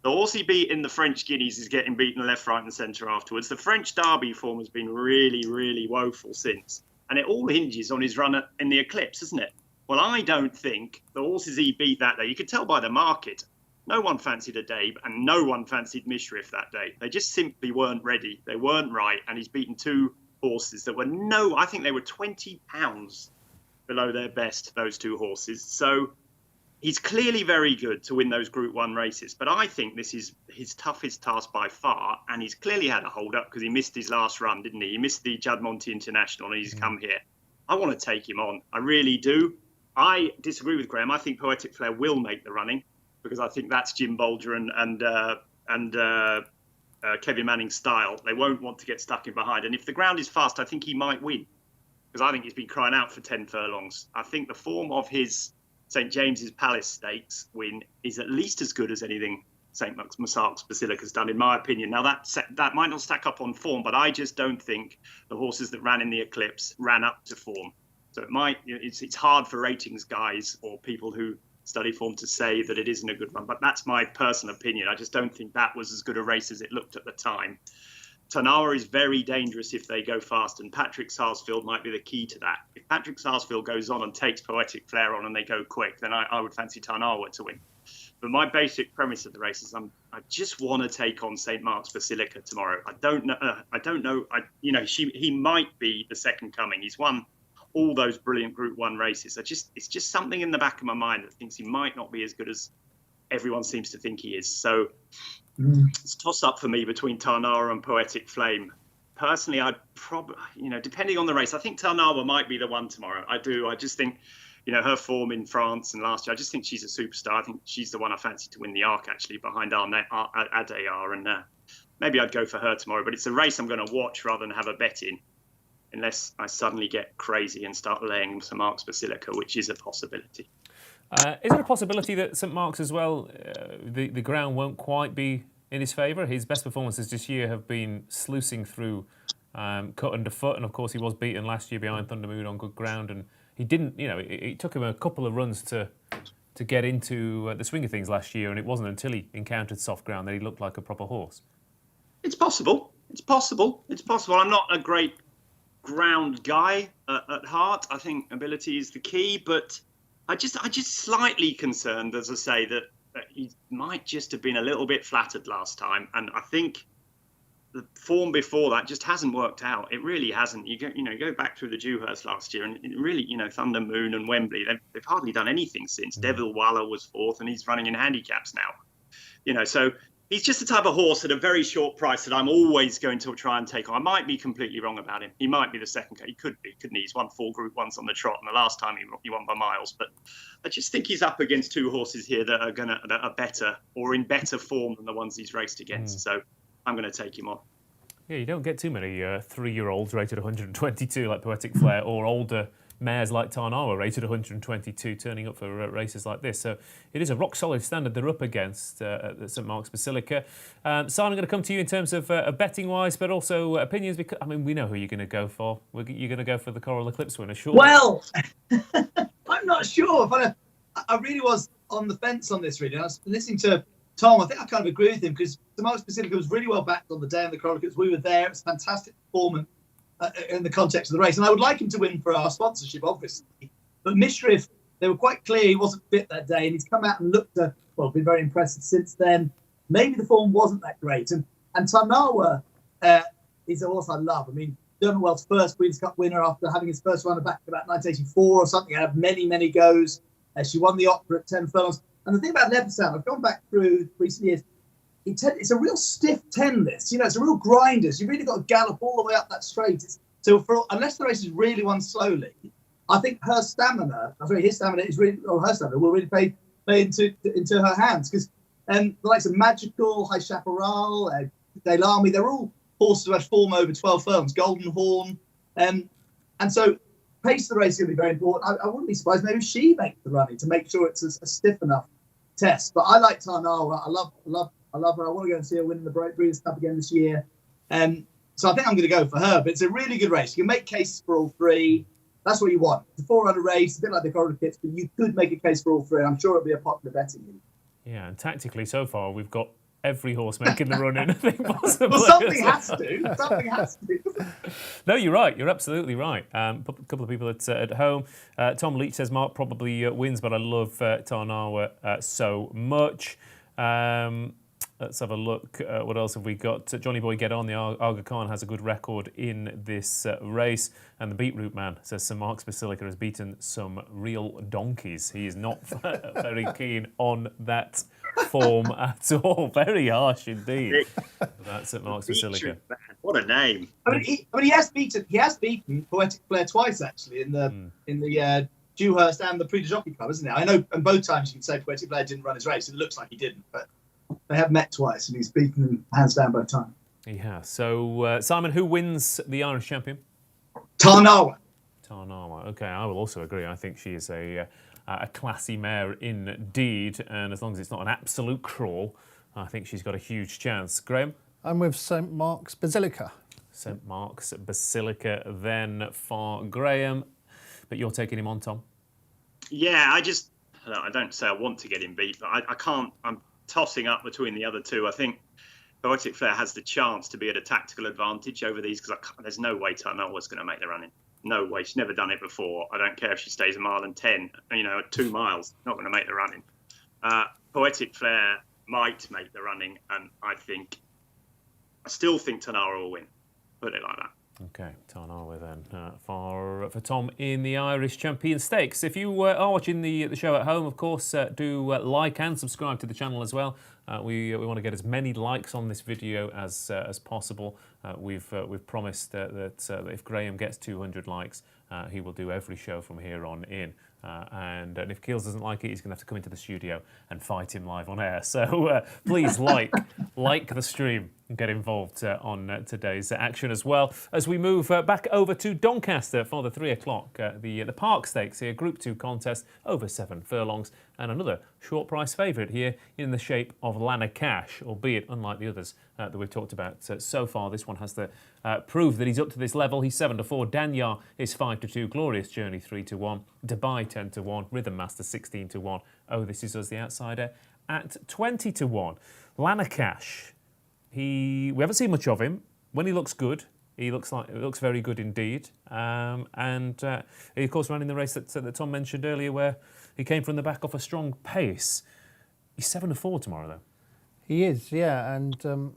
The horse he beat in the French Guineas is getting beaten left, right and centre afterwards. The French Derby form has been really, really woeful since. And it all hinges on his run in the Eclipse, isn't it? Well, I don't think the horses he beat that day, you could tell by the market, no one fancied Adabe and no one fancied Mishriff that day. They just simply weren't ready. They weren't right. And he's beaten two horses that were I think they were 20 pounds below their best, those two horses. So he's clearly very good to win those Group 1 races. But I think this is his toughest task by far. And he's clearly had a hold up because he missed his last run, didn't he? He missed the Judd-Monty International and he's come here. I want to take him on. I really do. I disagree with Graeme. I think Poetic Flair will make the running, because I think that's Jim Bolger and Kevin Manning's style. They won't want to get stuck in behind. And if the ground is fast, I think he might win, because I think he's been crying out for 10 furlongs. I think the form of his St James's Palace Stakes win is at least as good as anything St. Mark's Basilica's done, in my opinion. Now, that might not stack up on form, but I just don't think the horses that ran in the Eclipse ran up to form. So it's hard for ratings guys or people who study form to say that it isn't a good run, but that's my personal opinion. I just don't think that was as good a race as it looked at the time. Tarnawa is very dangerous if they go fast, and Patrick Sarsfield might be the key to that. If Patrick Sarsfield goes on and takes Poetic Flare on and they go quick, then I would fancy Tarnawa to win. But my basic premise of the race is I just want to take on St. Mark's Basilica tomorrow. I don't know. He might be the second coming. He's won all those brilliant Group 1 races. It's just something in the back of my mind that thinks he might not be as good as everyone seems to think he is. So it's a toss-up for me between Tarnawa and Poetic Flame. Personally, I'd probably, depending on the race, I think Tarnawa might be the one tomorrow. I do. I just think, her form in France and last year, I just think she's a superstar. I think she's the one I fancy to win the Arc, actually, behind Adayar. And maybe I'd go for her tomorrow. But it's a race I'm going to watch rather than have a bet in, unless I suddenly get crazy and start laying St. Mark's Basilica, which is a possibility. Is it a possibility that St Mark's as well, the ground won't quite be in his favour? His best performances this year have been sluicing through cut underfoot, and of course he was beaten last year behind Thunder Moon on good ground, and he didn't, it took him a couple of runs to get into the swing of things last year, and it wasn't until he encountered soft ground that he looked like a proper horse. It's possible. I'm not a great ground guy at heart. I think ability is the key, but I just slightly concerned, as I say, that he might just have been a little bit flattered last time, and I think the form before that just hasn't worked out. It really hasn't. You go back through the Dewhurst last year, and it really, Thunder Moon and Wembley, they've hardly done anything since. Devil Waller was fourth, and he's running in handicaps now. So he's just the type of horse at a very short price that I'm always going to try and take on. I might be completely wrong about him. He might be the second. He could be, couldn't he? He's won 4 Group 1s on the trot, and the last time he won by miles. But I just think he's up against 2 horses here that are better or in better form than the ones he's raced against. So I'm going to take him on. Yeah, you don't get too many 3-year-olds rated 122 like Poetic Flare, or older mares like Tarnawa rated 122 turning up for races like this. So it is a rock-solid standard they're up against at St Mark's Basilica. Simon, I'm going to come to you in terms of betting-wise, but also opinions, because, we know who you're going to go for. You're going to go for the Coral Eclipse winner, sure. Well, I'm not sure. I really was on the fence on this, really. I was listening to Tom. I think I kind of agree with him, because St Mark's Basilica was really well backed on the day of the Coral Eclipse. We were there. It was a fantastic performance in the context of the race. And I would like him to win for our sponsorship, obviously. But Mishriff, they were quite clear he wasn't fit that day, and he's come out and looked been very impressive since then. Maybe the form wasn't that great. And Tarnawa is a horse I love. Dermot Well's first Breeders' Cup winner after having his first run back in about 1984 or something. Had many, many goes. She won the Opera at 10 furlongs. And the thing about Leopardstown, I've gone back through recent years, it's a real stiff 10 this. It's a real grinder. So you've really got to gallop all the way up that straight. Unless the race is really won slowly, I think his stamina will really play into her hands. Because the likes of Magical, High Chaparral, Dale Army, they're all horses who have form over 12 furlongs, Golden Horn. And so pace of the race is going to be very important. I wouldn't be surprised maybe she makes the running to make sure it's a stiff enough test. But I like Tarnawa. I love her. I want to go and see her win the Breeders' Cup again this year. So I think I'm going to go for her. But it's a really good race. You can make cases for all 3. That's what you want. It's a 4-runner race, a bit like the Coral Eclipse, but you could make a case for all 3. I'm sure it'll be a popular betting league. Yeah, and tactically so far we've got every horse making the run in, I think, possibly. Well, something has to. No, you're right. You're absolutely right. A couple of people at home. Tom Leach says Mark probably wins, but I love Tarnawa so much. Let's have a look. What else have we got? Johnny Boy Get On. The Aga Khan has a good record in this race. And the Beetroot Man says St Mark's Basilica has beaten some real donkeys. He is not very keen on that form at all. Very harsh indeed. That's St Mark's Basilica. What a name! He has beaten Poetic Flare twice actually in the Dewhurst and the Prix de Jockey Club, isn't it? I know, and both times you can say Poetic Flare didn't run his race. It looks like he didn't, but they have met twice, and he's beaten them hands down both times. He has. So, Simon, who wins the Irish champion? Tarnawa. Okay, I will also agree. I think she is a classy mare indeed, and as long as it's not an absolute crawl, I think she's got a huge chance. Graeme? I'm with St Mark's Basilica. St Mark's Basilica then for Graeme. But you're taking him on, Tom? Yeah, I don't say I want to get him beat, but I can't. I'm tossing up between the other two. I think Poetic Flare has the chance to be at a tactical advantage over these because there's no way Tarnowa's going to make the running. No way. She's never done it before. I don't care if she stays a mile and 10. At 2 miles, not going to make the running. Poetic Flare might make the running, and I still think Tarnowa will win. Put it like that. Okay, Tarnowa then for Tom in the Irish Champion Stakes. If you are watching the show at home, of course, do like and subscribe to the channel as well. We want to get as many likes on this video as possible. We've promised that if Graeme gets 200 likes, he will do every show from here on in. And if Keels doesn't like it, he's going to have to come into the studio and fight him live on air. So please like the stream and get involved on today's action as well. As we move back over to Doncaster for the 3 o'clock, the Park Stakes here, Group 2 contest over 7 furlongs, and another short price favourite here in the shape of Lana Cash, albeit unlike the others that we've talked about so far. This one has to prove that he's up to this level. He's 7-4. Danyar is 5-2. Glorious Journey 3-1. Dubai 10-1. Rhythm Master 16-1. Oh, This Is Us, the outsider, at 20-1. Lana Cash. We haven't seen much of him. When he looks good, he looks very good indeed. And he of course ran in the race that Tom mentioned earlier, where he came from the back off a strong pace. He's 7-4 tomorrow, though. He is, yeah, and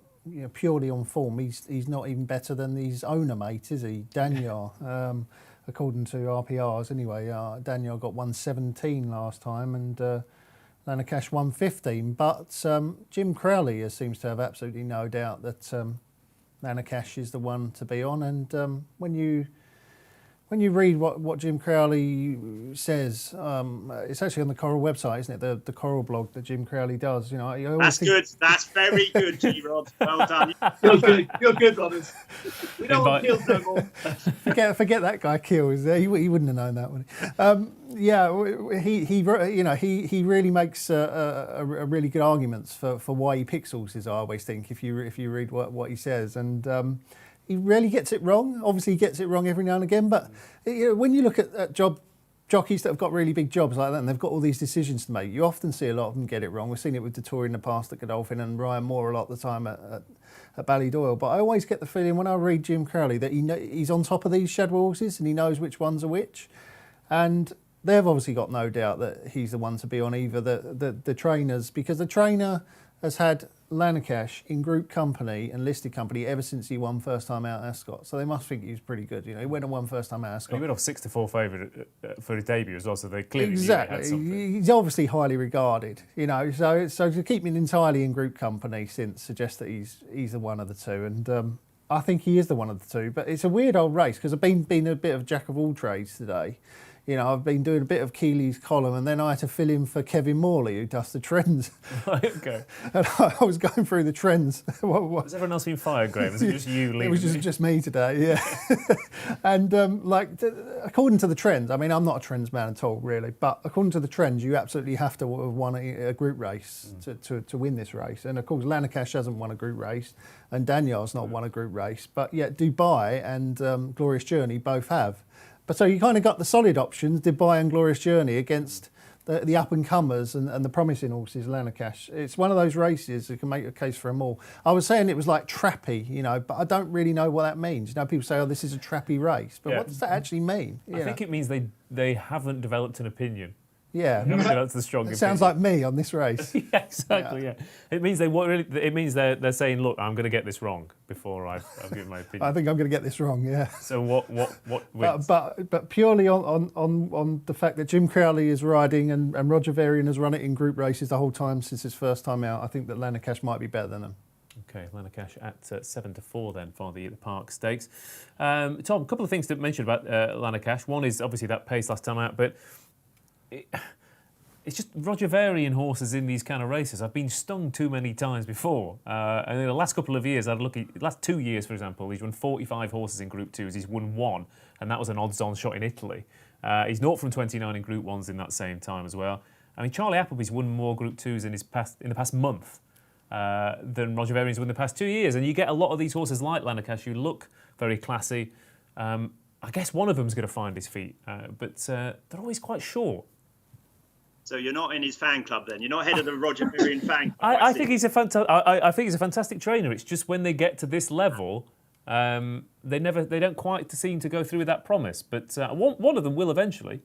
purely on form, he's not even better than his owner mate, is he? Danyar. According to RPRs, anyway, Danyar got 117 last time, and Lana Cash 115. But Jim Crowley seems to have absolutely no doubt that Lana Cash is the one to be on. And when you read what Jim Crowley says, it's actually on the Coral website, isn't it? The Coral blog that Jim Crowley does. That's good. That's very good, G-Rod. Well done. You're good. You're good, brothers. We don't want Keels no more. Forget that guy Keels. He wouldn't have known that one. He really makes a really good arguments for why he picks horses. I always think if you read what he says, and he rarely gets it wrong. Obviously, he gets it wrong every now and again. But when you look at jockeys that have got really big jobs like that, and they've got all these decisions to make, you often see a lot of them get it wrong. We've seen it with Dettori in the past at Godolphin and Ryan Moore a lot of the time at Ballydoyle. But I always get the feeling when I read Jim Crowley that he's on top of these Shadwell horses and he knows which ones are which. And they've obviously got no doubt that he's the one to be on, either the trainers, because the trainer has had Lana Cash in group company and listed company ever since he won first time out at Ascot. So they must think he was pretty good. He went and won first time out at Ascot. He went off 6-4 favourite for his debut as well, so they clearly exactly. Had something. He's obviously highly regarded, So to keep him entirely in group company suggests that he's the one of the two, and I think he is the one of the two. But it's a weird old race because I've been a bit of jack of all trades today. I've been doing a bit of Keeley's column, and then I had to fill in for Kevin Morley, who does the trends. Right, okay. And I was going through the trends. Has everyone else been fired, Graeme? Was it just you leaving? It was just me today, yeah. And according to the trends, I mean, I'm not a trends man at all, really, but according to the trends, you absolutely have to have won a group race to win this race. And of course, Lana Cash hasn't won a group race, and Danyar's not won a group race, but yet Dubai and Glorious Journey both have. But so you kind of got the solid options, Dubai and Glorious Journey, against the up-and-comers and the promising horses, Lana Cash. It's one of those races that can make a case for them all. I was saying it was like trappy, but I don't really know what that means. People say, this is a trappy race. But what does that actually mean? I think it means they haven't developed an opinion. Yeah, that's the strong. It sounds like me on this race. Yeah, exactly. Yeah, it means they're saying, look, I'm going to get this wrong before I've given my opinion. I think I'm going to get this wrong. Yeah. So what wins? But purely on the fact that Jim Crowley is riding and Roger Varian has run it in group races the whole time since his first time out, I think that Lana Cash might be better than him. Okay, Lana Cash at 7-4 then for the Park Stakes. Tom, a couple of things to mention about Lana Cash. One is obviously that pace last time out, but it's just Roger Varian horses in these kind of races. I've been stung too many times before. And in the last couple of years, last 2 years, for example, he's won 45 horses in Group 2s. He's won 1, and that was an odds-on shot in Italy. He's 0 from 29 in Group 1s in that same time as well. I mean, Charlie Appleby's won more Group 2s in the past month. than Roger Varian's won the past 2 years. And you get a lot of these horses like Lanacash who look very classy. I guess one of them's going to find his feet, but they're always quite short. So you're not in his fan club then? You're not head of the Roger Varian fan club? I think he's a fantastic trainer. It's just when they get to this level, they don't quite seem to go through with that promise. But one of them will eventually.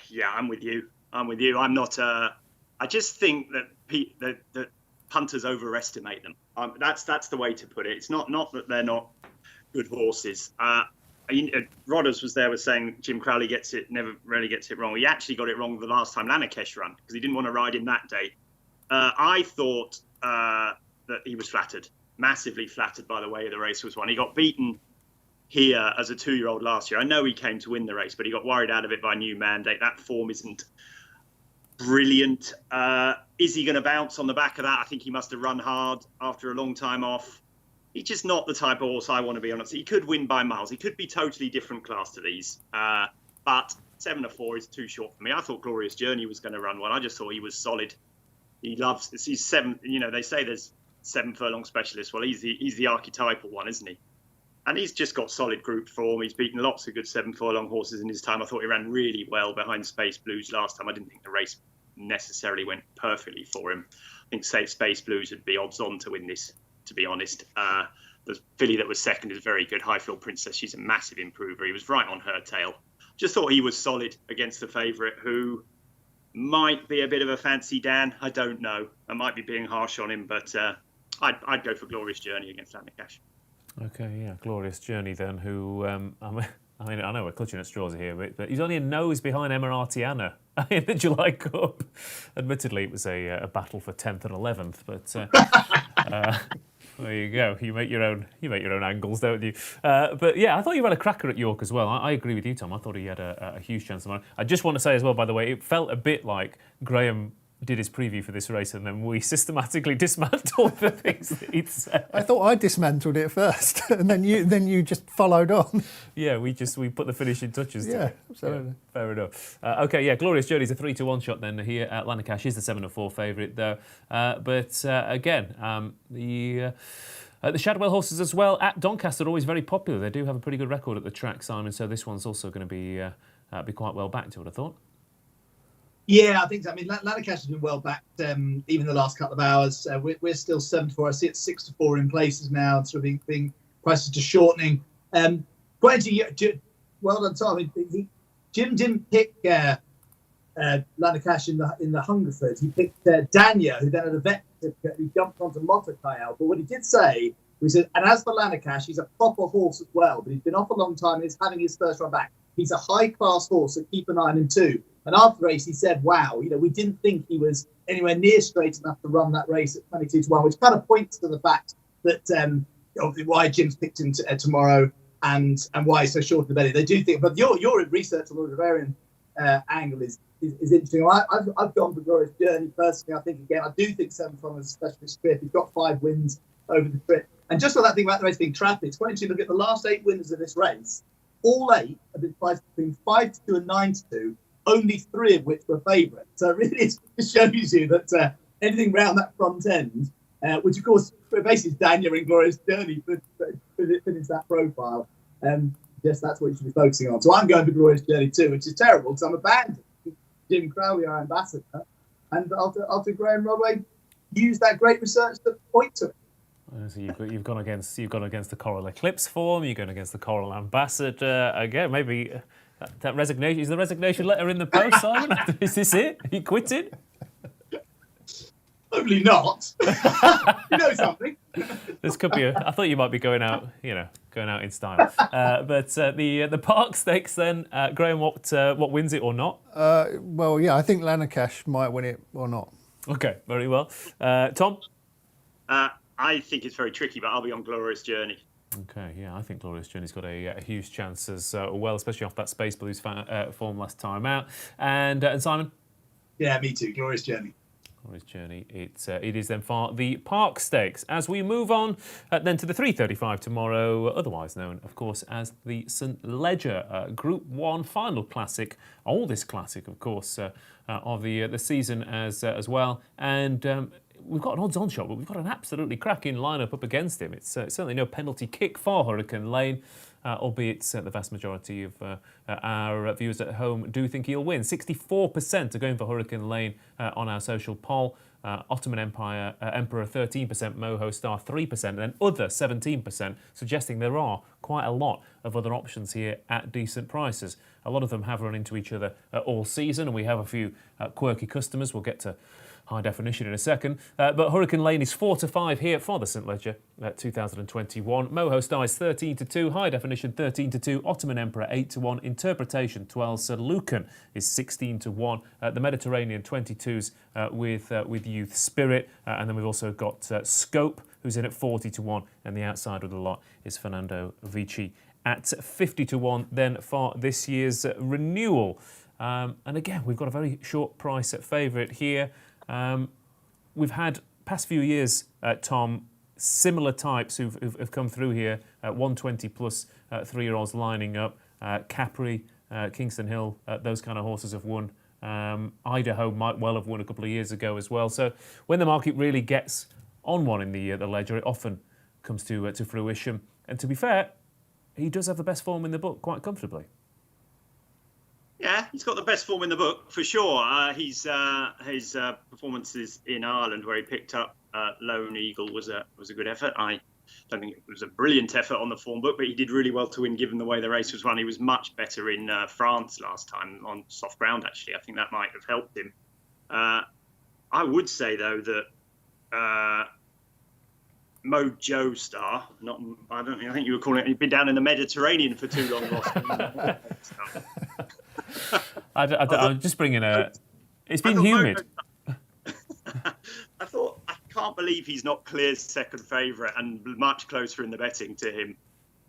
Yeah, I'm with you. I'm not. I just think that punters overestimate them. That's the way to put it. It's not that they're not good horses. Rodders was saying Jim Crowley never really gets it wrong. He actually got it wrong the last time Lanakesh ran because he didn't want to ride him that day. I thought that he was flattered, massively flattered by the way the race was won. He got beaten here as a 2-year-old last year. I know he came to win the race, but he got worried out of it by a new mandate. That form isn't brilliant. Is he going to bounce on the back of that? I think he must have run hard after a long time off. He's just not the type of horse I want to be on. He could win by miles. He could be totally different class to these. But 7-4 is too short for me. I thought Glorious Journey was going to run well. I just thought he was solid. He's 7. They say there's 7 furlong specialists. Well, he's the archetypal one, isn't he? And he's just got solid group form. He's beaten lots of good 7 furlong horses in his time. I thought he ran really well behind Space Blues last time. I didn't think the race necessarily went perfectly for him. I think Space Blues would be odds on to win this, to be honest. The filly that was second is very good, Highfield Princess. She's a massive improver. He was right on her tail. Just thought he was solid against the favourite, who might be a bit of a fancy Dan. I don't know. I might be being harsh on him, but I'd go for Glorious Journey against Lanacash. Okay, yeah, Glorious Journey then, who, I know we're clutching at straws here, but he's only a nose behind Emma Artiana in the July Cup. Admittedly, it was a battle for 10th and 11th, but there you go. You make your own angles, don't you? But yeah, I thought you had a cracker at York as well. I agree with you, Tom. I thought he had a huge chance tomorrow. I just want to say as well, by the way, it felt a bit like Graeme did his preview for this race and then we systematically dismantled the things that he'd said. I thought I dismantled it first and then you just followed on. Yeah, we put the finishing touches to it. Absolutely. Yeah, fair enough. Okay, yeah, Glorious Journey's a 3-1 shot then here at Lanacash. Is the 7-4 favourite though. But again, the Shadwell horses as well at Doncaster are always very popular. They do have a pretty good record at the track, Simon, so this one's also going to be quite well backed, I would have thought. Yeah, I think so. I mean, Lanacash has been well backed even the last couple of hours. We're still 7-4. I see it's 6-4 in places now, sort of being prices just shortening. Well done, Tom. Jim didn't pick Lanacash in the Hungerford. He picked Dania, who then had a vet certificate, who jumped onto Motorkyle. But what he did say, he said, and as for Lanacash, he's a proper horse as well, but he's been off a long time and he's having his first run back. He's a high-class horse, so keep an eye on him too. And after the race, he said, wow, we didn't think he was anywhere near straight enough to run that race at 22-1, which kind of points to the fact that obviously why Jim's picked him tomorrow and why he's so short of the belly. They do think, but your research on the Bavarian angle is interesting. I've gone for Glorious Journey personally. I think, again, I do think 7-4 is a specialist trip. He's got 5 wins over the trip. And just on that thing about the race being traffic, it's quite interesting to look at the last 8 winners of this race. All 8 have been priced between 5-2 and 9-2. Only 3 of which were favourites. So it really shows you that anything around that front end, which of course basically is Dania and Glorious Journey, finish that profile. Yes, that's what you should be focusing on. So I'm going for Glorious Journey too, which is terrible because I'm abandoning Jim Crowley, our ambassador, and after Graeme Rodway used that great research to point to it. So you've gone against the Coral Eclipse form. You've gone against the Coral Ambassador again. Maybe. That resignation, is the resignation letter in the post, Simon? Is this it? Are you quitting? Hopefully not. You know something. This could be I thought you might be going out in style. But the Park Stakes then, Graeme, what wins it or not? Well, yeah, I think Lanacash might win it or not. Okay, very well. Tom? I think it's very tricky, but I'll be on Glorious Journey. Okay, yeah, I think Glorious Journey's got a huge chance as well, especially off that Space Blues form last time out. And Simon? Yeah, me too. Glorious Journey. Glorious Journey. It is then for the Park Stakes. As we move on then to the 3:35 tomorrow, otherwise known, of course, as the St Ledger Group 1 final classic, oldest classic, of course, of the season as well. And we've got an odds-on shot, but we've got an absolutely cracking lineup up against him. It's certainly no penalty kick for Hurricane Lane, albeit the vast majority of our viewers at home do think he'll win. 64% are going for Hurricane Lane on our social poll. Ottoman Empire, Emperor 13%, Moho Star 3%, and then other 17%, suggesting there are quite a lot of other options here at decent prices. A lot of them have run into each other all season, and we have a few quirky customers. We'll get to high definition in a second. But Hurricane Lane is 4-5 here for the St Ledger 2021. Moho Star is 13-2, high definition 13-2, Ottoman Emperor 8-1, interpretation 12, Sir Lucan is 16-1, the Mediterranean 22s with Youth Spirit, and then we've also got Scope, who's in at 40-1, and the outside of the lot is Fernando Vici at 50-1 then for this year's renewal. And again, we've got a very short price at favourite here. We've had past few years, Tom, similar types who've come through here, 120 plus 3-year-olds lining up. Capri, Kingston Hill, those kind of horses have won. Idaho might well have won a couple of years ago as well. So when the market really gets on one in the ledger, it often comes to fruition. And to be fair, he does have the best form in the book quite comfortably. Yeah, he's got the best form in the book for sure. His performances in Ireland, where he picked up Lone Eagle, was a good effort. I don't think it was a brilliant effort on the form book, but he did really well to win, given the way the race was run. He was much better in France last time on soft ground. Actually, I think that might have helped him. I would say though that Mojo Star, I think you were calling it. He'd been down in the Mediterranean for too long, Ross. I'm just bringing it's been humid. I can't believe he's not Clare's second favourite and much closer in the betting to him,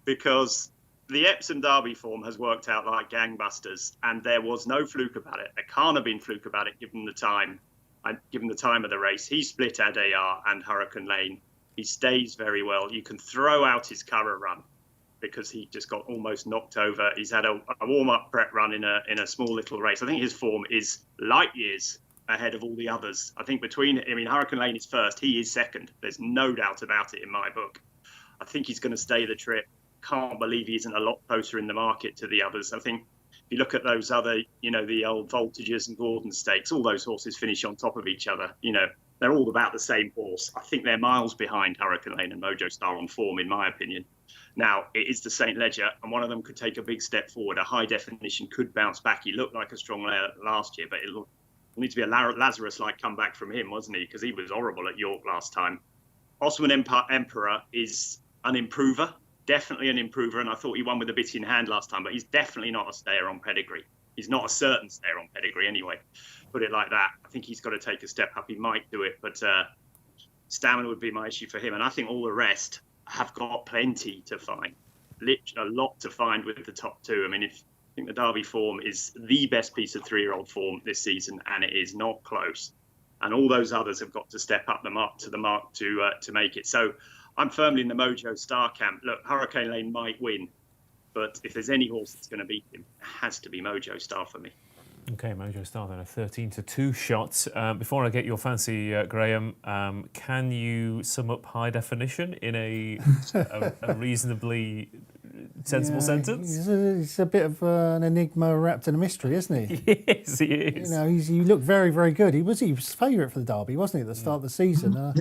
because the Epsom Derby form has worked out like gangbusters, and there was no fluke about it. There can't have been fluke about it given the time of the race. He split Adayar and Hurricane Lane. He stays very well. You can throw out his Curragh run, because he just got almost knocked over. He's had a warm-up prep run in a small little race. I think his form is light years ahead of all the others. I think Hurricane Lane is first. He is second. There's no doubt about it in my book. I think he's going to stay the trip. Can't believe he isn't a lot closer in the market to the others. I think if you look at those other, the old Voltages and Gordon Stakes, all those horses finish on top of each other. They're all about the same horse. I think they're miles behind Hurricane Lane and Mojo Star on form, in my opinion. Now, it is the St Ledger, and one of them could take a big step forward. A high definition could bounce back. He looked like a strong layer last year, but it'll need to be a Lazarus-like comeback from him, wasn't he? Because he was horrible at York last time. Ottoman Emperor is an improver, definitely an improver, and I thought he won with a bit in hand last time, but he's definitely not a stayer on pedigree. He's not a certain stayer on pedigree anyway, put it like that. I think he's got to take a step up. He might do it, but stamina would be my issue for him. And I think all the rest have got plenty to find, literally a lot to find with the top two. I think the Derby form is the best piece of 3-year-old form this season, and it is not close. And all those others have got to step up to the mark to make it. So I'm firmly in the Mojo Star camp. Look, Hurricane Lane might win, but if there's any horse that's going to beat him, it has to be Mojo Star for me. Okay, Mojo Star then a 13-2 shot. Before I get your fancy, Graeme, can you sum up high definition in a reasonably sensible sentence? He's a bit of an enigma wrapped in a mystery, isn't he? Yes, he is. He looked very, very good. He was favourite for the Derby, wasn't he, at the start of the season?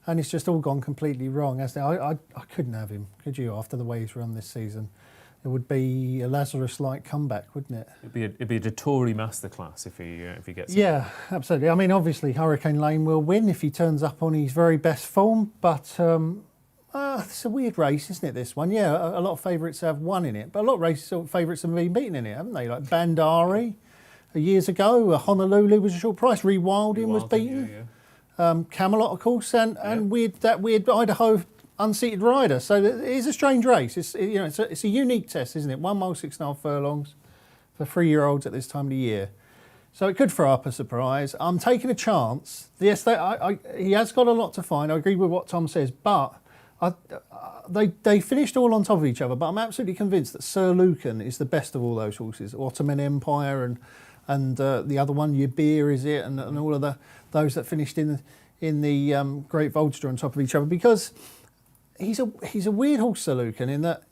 And it's just all gone completely wrong, hasn't it? I couldn't have him, could you, after the way he's run this season? It would be a Lazarus-like comeback, wouldn't it? It'd be a Dettori masterclass if he gets it. Yeah, absolutely. Obviously, Hurricane Lane will win if he turns up on his very best form, but it's a weird race, isn't it, this one? Yeah, a lot of favourites have won in it, but a lot of favourites have been beaten in it, haven't they? Like Bandari years ago, Honolulu was a short price, Rewilding was beaten. Yeah. Camelot, of course, and that weird Idaho unseated rider. So it is a strange race. It's a unique test, isn't it? 1 mile, 6.5 furlongs for 3-year-olds at this time of the year. So it could throw up a surprise. I'm taking a chance. Yes, he has got a lot to find. I agree with what Tom says, but they finished all on top of each other. But I'm absolutely convinced that Sir Lucan is the best of all those horses. Ottoman Empire and the other one, Your Beer, is it? And all of those that finished in in the Great Voltigeur on top of each other, because he's a weird horse, Sir Lucan, in that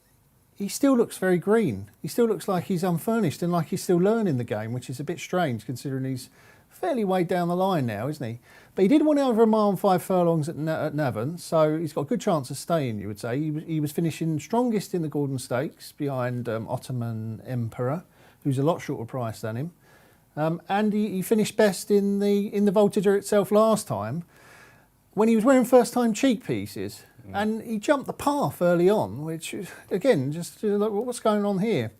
he still looks very green. He still looks like he's unfurnished and like he's still learning the game, which is a bit strange considering he's fairly way down the line now, isn't he? But he did win over a mile and 5 furlongs at Navan, so he's got a good chance of staying, you would say. He was finishing strongest in the Gordon Stakes behind Ottoman Emperor, who's a lot shorter price than him. And he finished best in the Voltigeur itself last time when he was wearing first-time cheek pieces. And he jumped the path early on, which, again, just like, what's going on here?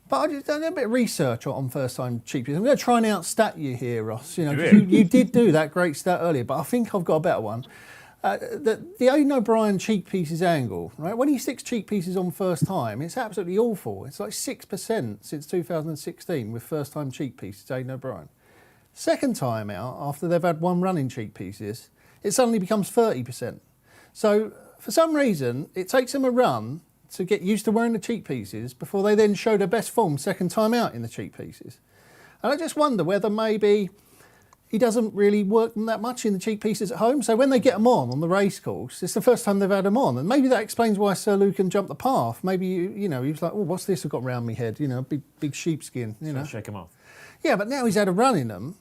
But I just done a bit of research on first-time cheek pieces. I'm going to try and outstat you here, Ross. You know, you did do that great stat earlier, but I think I've got a better one. The Aidan O'Brien cheek pieces angle, right? When he sticks cheek pieces on first time, it's absolutely awful. It's like 6% since 2016 with first-time cheek pieces, Aidan O'Brien. Second time out, after they've had one run in cheek pieces, it suddenly becomes 30%. So, for some reason, it takes them a run to get used to wearing the cheek pieces before they then show their best form second time out in the cheek pieces. And I just wonder whether maybe he doesn't really work them that much in the cheek pieces at home. So when they get them on the race course, it's the first time they've had them on. And maybe that explains why Sir Lucan jumped the path. Maybe, he was like, oh, what's this I've got round my head? Big sheepskin, Shake him off. Yeah, but now he's had a run in them.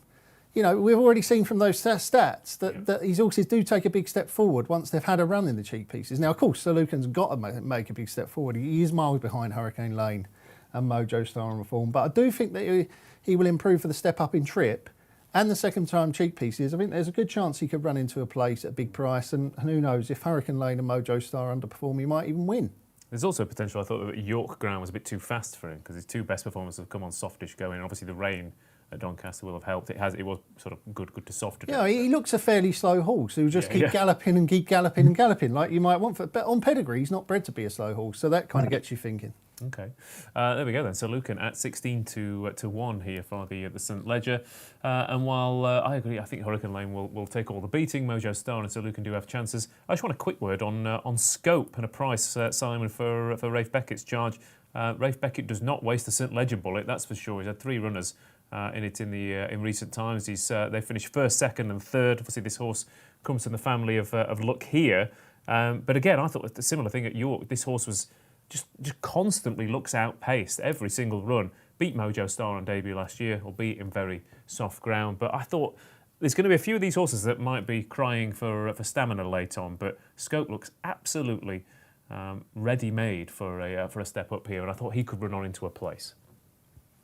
We've already seen from those stats that his horses do take a big step forward once they've had a run in the cheek pieces. Now, of course, Sir Lucan's got to make a big step forward. He is miles behind Hurricane Lane and Mojo Star on reform. But I do think that he will improve for the step up in trip and the second time cheek pieces. I think there's a good chance he could run into a place at a big price. And who knows, if Hurricane Lane and Mojo Star underperform, he might even win. There's also potential. I thought that York ground was a bit too fast for him because his two best performances have come on softish going. And obviously, the rain at Doncaster will have helped. It was sort of good to soft. Yeah, he looks a fairly slow horse. He'll just keep galloping and keep galloping and galloping like you might want. But on pedigree, he's not bred to be a slow horse, so that kind of gets you thinking. Okay, there we go then. So Lucan at 16 to 1 here for the St Ledger. And while I agree, I think Hurricane Lane will take all the beating. Mojo Star and Sir Lucan do have chances. I just want a quick word on scope and a price, Simon, for Rafe Beckett's charge. Rafe Beckett does not waste the St Ledger bullet, that's for sure. He's had 3 runners in it in recent times. They finished first, second, and third. Obviously, this horse comes from the family of luck here. But again, I thought a similar thing at York. This horse was just constantly looks outpaced every single run. Beat Mojo Star on debut last year, albeit in very soft ground. But I thought there's going to be a few of these horses that might be crying for stamina late on. But Scope looks absolutely ready-made for a step up here, and I thought he could run on into a place.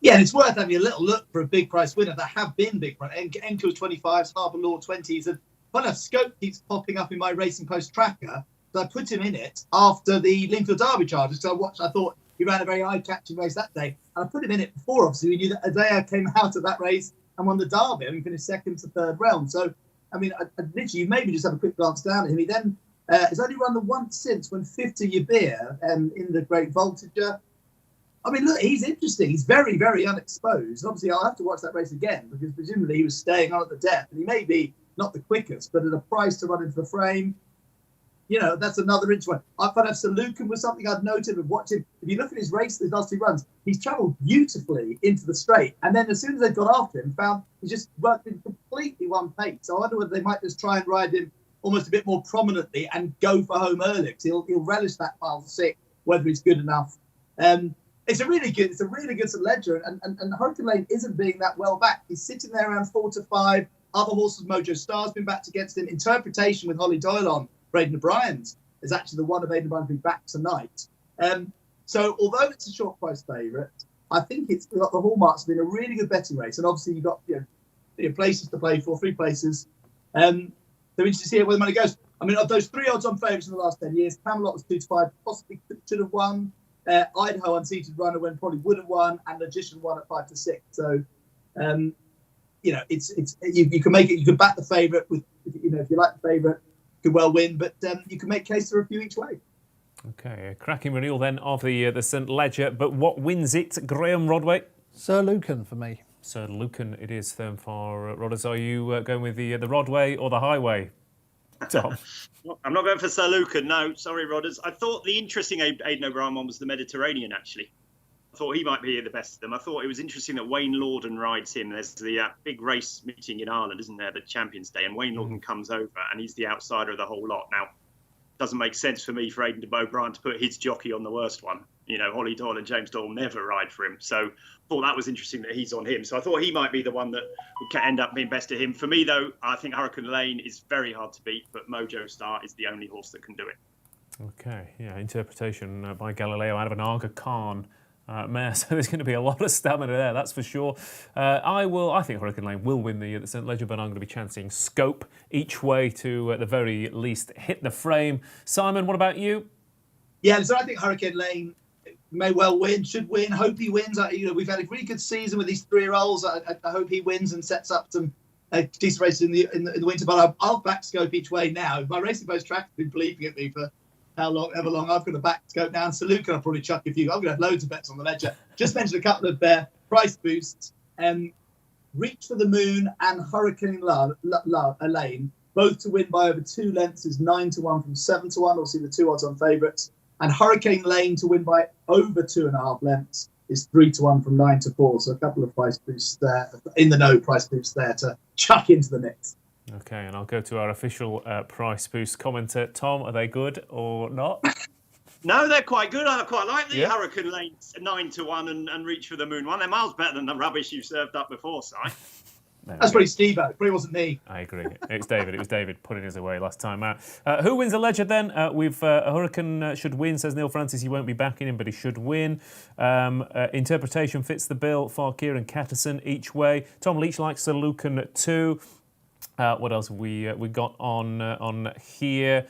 Yeah, and it's worth having a little look for a big price winner. There have been big price. Enclose 25s, Harbour Law 20s, and funny enough, Scope keeps popping up in my Racing Post tracker. So I put him in it after the Lingfield Derby charges. So I thought he ran a very eye-catching race that day. And I put him in it before, obviously. We knew that Adea came out of that race and won the Derby. I mean, finished second to third round. So, I mean, literally, you maybe just have a quick glance down at him. He then has only run the once since when 50 Yabir in the Great Voltigeur. I mean, look, he's interesting. He's very, very unexposed. Obviously, I'll have to watch that race again because presumably he was staying on at the depth. And he may be not the quickest, but at a price to run into the frame, that's another interesting one. I found Sir Lucan was something I'd noted and watched him. If you look at his race, his last 2 runs, he's travelled beautifully into the straight. And then as soon as they got after him, found he just worked in completely one pace. So I wonder whether they might just try and ride him almost a bit more prominently and go for home early because he'll relish that mile 6, whether he's good enough. It's a really good St Ledger, and Hurricane Lane isn't being that well backed. He's sitting there around 4 to 5. Other horses, Mojo Star's been backed against him. Interpretation with Holly Doyle on Aidan O'Brien's is actually the one of Aidan O'Brien being back tonight. So although it's a short price favourite, I think it's got the hallmarks of being a really good betting race. And obviously you've got places to play for, 3 places. So interested to see where the money goes. I mean, of those 3 odds on favourites in the last 10 years, Camelot was 2 to 5, possibly should have won. Idaho unseated runner when probably would have won, and Logician won at 5 to 6. So, it's you can make it. You can back the favourite with if you like the favourite, could well win, but you can make case for a few each way. Okay, a cracking renewal then of the St Ledger. But what wins it, Graeme Rodway? Sir Lucan for me. Sir Lucan it is then for Rodders. Are you going with the Rodway or the Highway, Tom? I'm not going for Sir Lucan, no. Sorry, Rodders. I thought the interesting Aidan O'Brien one was the Mediterranean, actually. I thought he might be the best of them. I thought it was interesting that Wayne Lorden rides him. There's the big race meeting in Ireland, isn't there, the Champions Day, and Wayne Lorden comes over and he's the outsider of the whole lot. Now, it doesn't make sense for me for Aidan O'Brien to put his jockey on the worst one. Holly Doyle and James Doyle never ride for him. So I thought that was interesting that he's on him. So I thought he might be the one that would end up being best to him. For me, though, I think Hurricane Lane is very hard to beat, but Mojo Star is the only horse that can do it. Okay, yeah, interpretation by Galileo out of an Aga Khan mare, so there's going to be a lot of stamina there, that's for sure. I think Hurricane Lane will win the St Ledger, but I'm going to be chancing Scope each way to, at the very least, hit the frame. Simon, what about you? Yeah, so I think Hurricane Lane may well win, should win, hope he wins. We've had a really good season with these 3-year-olds. I hope he wins and sets up some decent races in the winter, but I'll back Scope each way now. My Racing Post track has been bleeping at me for however long. I've got to back Scope now, and Sir Luke, I'll probably chuck a few. I'm going to have loads of bets on the ledger. Just mentioned a couple of price boosts. Reach for the Moon and Hurricane Lane, both to win by over 2 lengths, is 9-1 from 7-1. Obviously, the 2 odds on favourites. And Hurricane Lane to win by over 2.5 lengths is 3-1 from 9-4. So a couple of price boosts there, in the know price boosts there to chuck into the mix. Okay, and I'll go to our official price boost commenter. Tom, are they good or not? No, they're quite good. I quite like the Hurricane Lane 9-1 and Reach for the Moon one. They're miles better than the rubbish you served up before, Si. That's pretty Steve-o. It probably wasn't me. I agree. It was David putting us away last time out. Who wins the ledger then? We've Hurricane should win, says Neil Francis. He won't be backing him, but he should win. Interpretation fits the bill. Farkir and Catterson each way. Tom Leach likes Sir Lucan too. What else have we got on here?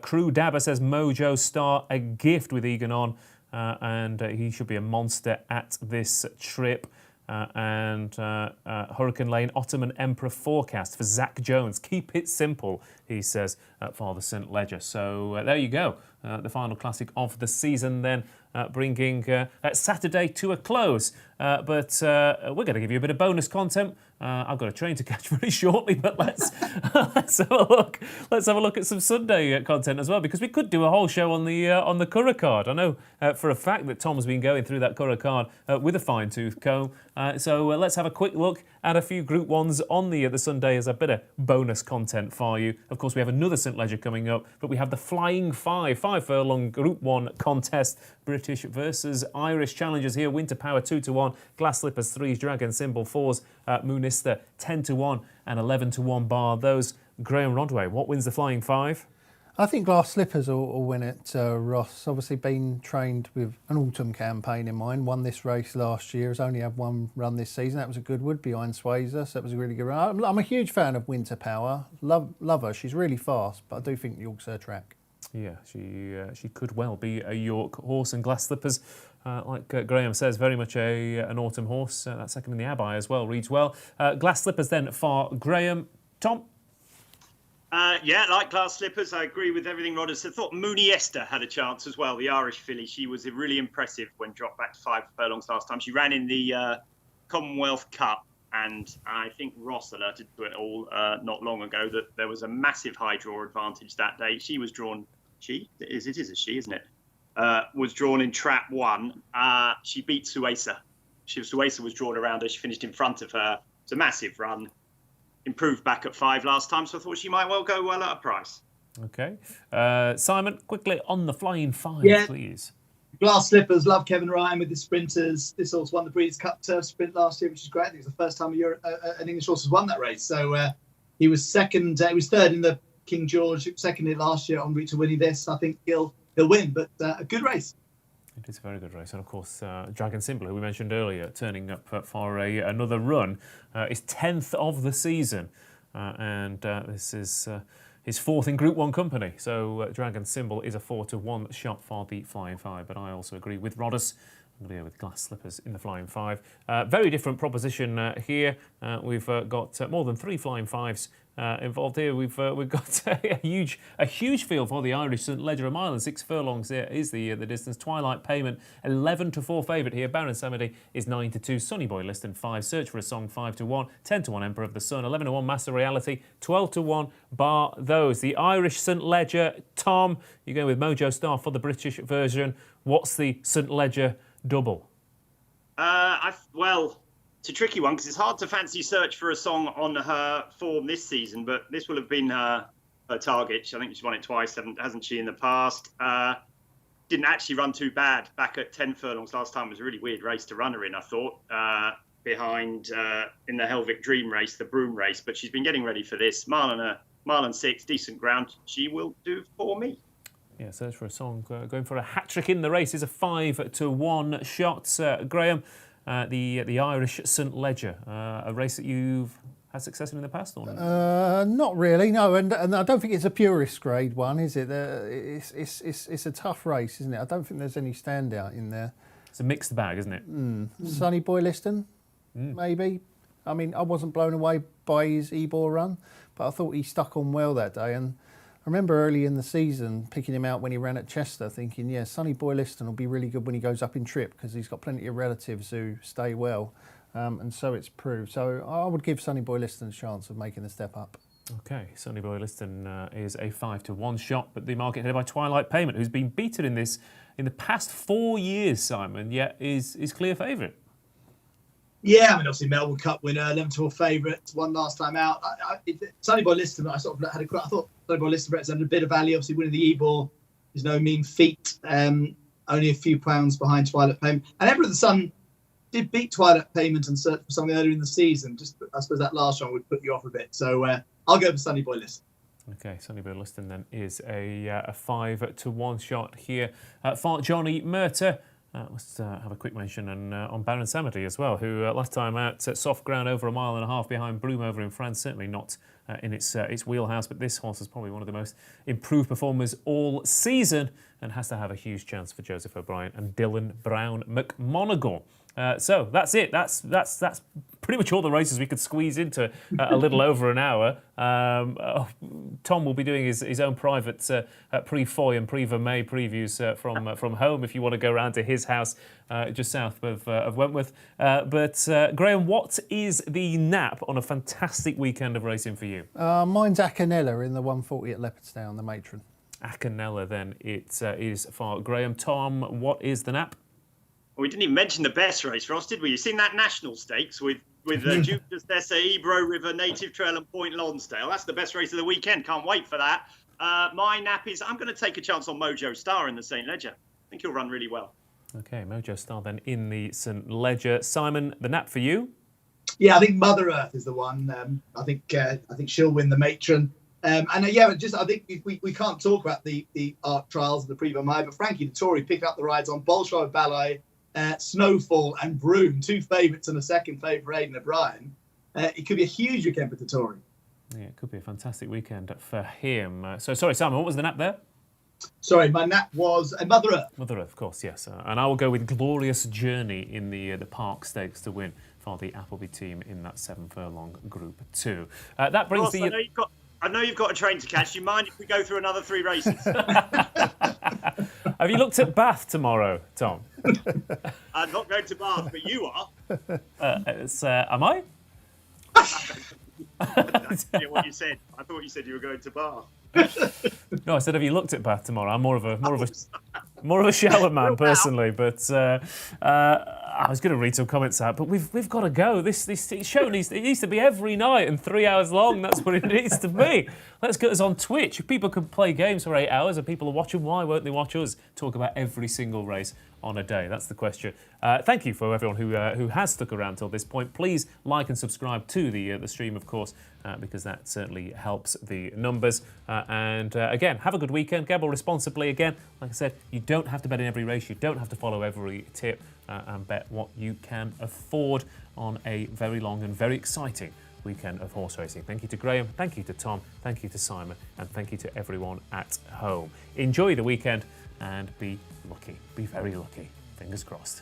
Crew Dabber says Mojo Star, a gift with Egan on, and he should be a monster at this trip. And Hurricane Lane, Ottoman Emperor forecast for Zach Jones. Keep it simple, he says, for the St Ledger. So there you go. The final classic of the season then, bringing Saturday to a close. But we're going to give you a bit of bonus content. I've got a train to catch very shortly, but let's have a look. Let's have a look at some Sunday content as well, because we could do a whole show on the Curragh card. I know for a fact that Tom's been going through that Curragh card with a fine-tooth comb. So let's have a quick look at a few Group 1s on the Sunday as a bit of bonus content for you. Of course, we have another St Ledger coming up, but we have the Flying 5-furlong Group 1 contest. British versus Irish challengers here. Winter Power 2-1, Glass Slippers 3s, Dragon Symbol 4s, Moonista 10-1 and 11-1 bar those. Graeme Rodway, what wins the Flying 5? I think Glass Slippers will win it, Ross. Obviously been trained with an autumn campaign in mind. Won this race last year. Has only had one run this season. That was a good one behind Swayzer. So that was a really good run. I'm a huge fan of Winter Power. Love her. She's really fast, but I do think York's her track. Yeah, she could well be a York horse, and Glass Slippers, like Graham says, very much an autumn horse. That second in the Abbey as well reads well. Glass Slippers then for Graham. Tom? Like Glass Slippers, I agree with everything Rod has said. I thought Moonista had a chance as well, the Irish filly. She was really impressive when dropped back to 5 furlongs last time. She ran in the Commonwealth Cup, and I think Ross alerted to it all not long ago that there was a massive high draw advantage that day. She was drawn... It is a she, isn't it? Was drawn in trap 1. She beat Suesa. Suesa was drawn around her. She finished in front of her. It's a massive run. Improved back at 5 last time, so I thought she might well go well at a price. Okay. Simon, quickly on the Flying 5, please. Glass Slippers, love Kevin Ryan with the sprinters. This horse won the Breeders' Cup Turf Sprint last year, which is great. I think it's the first time an English horse has won that race. So he was second. He was third in the King George, second in last year on route to winning this. I think he'll win, but a good race. It is a very good race. And of course, Dragon Symbol, who we mentioned earlier, turning up for another run, is 10th of the season. And this is his 4th in Group 1 company. So Dragon Symbol is a 4-1 shot for the Flying 5. But I also agree with Roddus. I'm going to go with Glass Slippers in the Flying 5. Very different proposition here. We've got more than 3 Flying 5s involved here. We've got a huge field for the Irish St Ledger. 1 mile and 6 furlongs here is the distance. Twilight Payment 11-4 favourite here. Baron Samedi is 9-2. Sonny Boy Liston 5. Search for a Song 5-1. 10-1 Emperor of the Sun. 11-1 Master Reality. 12-1 bar those. The Irish St Ledger. Tom, you're going with Mojo Star for the British version. What's the St Ledger double? Well, it's a tricky one because it's hard to fancy search for a song on her form this season, but this will have been her target. I think she's won it twice, hasn't she, in the past? Didn't actually run too bad back at 10 furlongs last time. It was a really weird race to run her in, I thought, behind in the Helvic Dream race, the Broom race. But she's been getting ready for this. Mile and 6, decent ground. She will do for me. Yeah, search for a song. Going for a hat-trick in the race is a 5-1 shot. Graeme, the Irish St Ledger, a race that you've had success in the past, or not? Not really, no. And I don't think it's a purist grade one, is it? It's a tough race, isn't it? I don't think there's any standout in there. It's a mixed bag, isn't it? Sonny Boy Liston, maybe. I mean, I wasn't blown away by his Ebor run, but I thought he stuck on well that day. And I remember early in the season picking him out when he ran at Chester, thinking, yeah, Sonny Boy Liston will be really good when he goes up in trip because he's got plenty of relatives who stay well. And so it's proved. So I would give Sonny Boy Liston a chance of making the step up. Okay, Sonny Boy Liston is a 5-1 shot, but the market headed by Twilight Payment, who's been beaten in this in the past 4 years, Simon, yet is clear favourite. Yeah, I mean, obviously Melbourne Cup winner, 11-4 favourite, won last time out. Sonny Boy Liston, I thought Sonny Boy Liston represented a bit of value. Obviously, winning the Ebor is no mean feat. Only a few pounds behind Twilight Payment, and Ever of the Sun did beat Twilight Payment and search for something earlier in the season. Just, I suppose that last one would put you off a bit. So I'll go for Sonny Boy Liston. Okay, Sonny Boy Liston then is a 5-1 shot here. Fart Johnny Murter. Let's have a quick mention on Baron Samedi as well, who last time out at soft ground over 1.5 miles behind Broome over in France, certainly not in its wheelhouse, but this horse is probably one of the most improved performers all season and has to have a huge chance for Joseph O'Brien and Dylan Brown McMonagle. So that's it. That's pretty much all the races we could squeeze into a little over an hour. Tom will be doing his own private pre-Foy and pre-Vermeil previews from home if you want to go round to his house just south of Wentworth. But Graeme, what is the nap on a fantastic weekend of racing for you? Mine's Acanella in the 140 at Leopardstown, the Matron. Acanella then it is for Graeme. Tom, what is the nap? Well, we didn't even mention the best race, Ross, did we? You've seen that National Stakes with Duke Dessa, Ebro River, Native Trail and Point Lonsdale. That's the best race of the weekend. Can't wait for that. My nap is I'm going to take a chance on Mojo Star in the St Ledger. I think he'll run really well. Okay, Mojo Star then in the St Ledger. Simon, the nap for you? Yeah, I think Mother Earth is the one. I think she'll win the Matron. I think we can't talk about the art trials of the Prix Vermeil, but Frankie Dettori picking up the rides on Bolshoi Ballet, Snowfall and Broome, 2 favourites and a second favourite, Aidan O'Brien. It could be a huge weekend for Dettori. Yeah, it could be a fantastic weekend for him. So, sorry, Simon, what was the nap there? Sorry, my nap was Mother Earth. Mother Earth, of course, yes. And I will go with Glorious Journey in the Park Stakes to win for the Appleby team in that 7 furlong Group 2. That brings Ross, I know you've got a train to catch. Do you mind if we go through another 3 races? Have you looked at Bath tomorrow, Tom? I'm not going to Bath, but you are. Am I? That's what you said. I thought you said you were going to Bath. No, I said, have you looked at Bath tomorrow? I'm more of a shower man personally, but I was going to read some comments out, but we've got to go. This show needs to be every night and 3 hours long. That's what it needs to be. Let's get us on Twitch. If people can play games for 8 hours and people are watching, why won't they watch us talk about every single race on a day? That's the question. Thank you for everyone who has stuck around till this point. Please like and subscribe to the stream, of course, because that certainly helps the numbers. And again, have a good weekend. Gamble responsibly again. Like I said, you don't have to bet in every race. You don't have to follow every tip and bet what you can afford on a very long and very exciting weekend of horse racing. Thank you to Graeme, thank you to Tom, thank you to Simon, and thank you to everyone at home. Enjoy the weekend and be lucky. Be very lucky. Fingers crossed.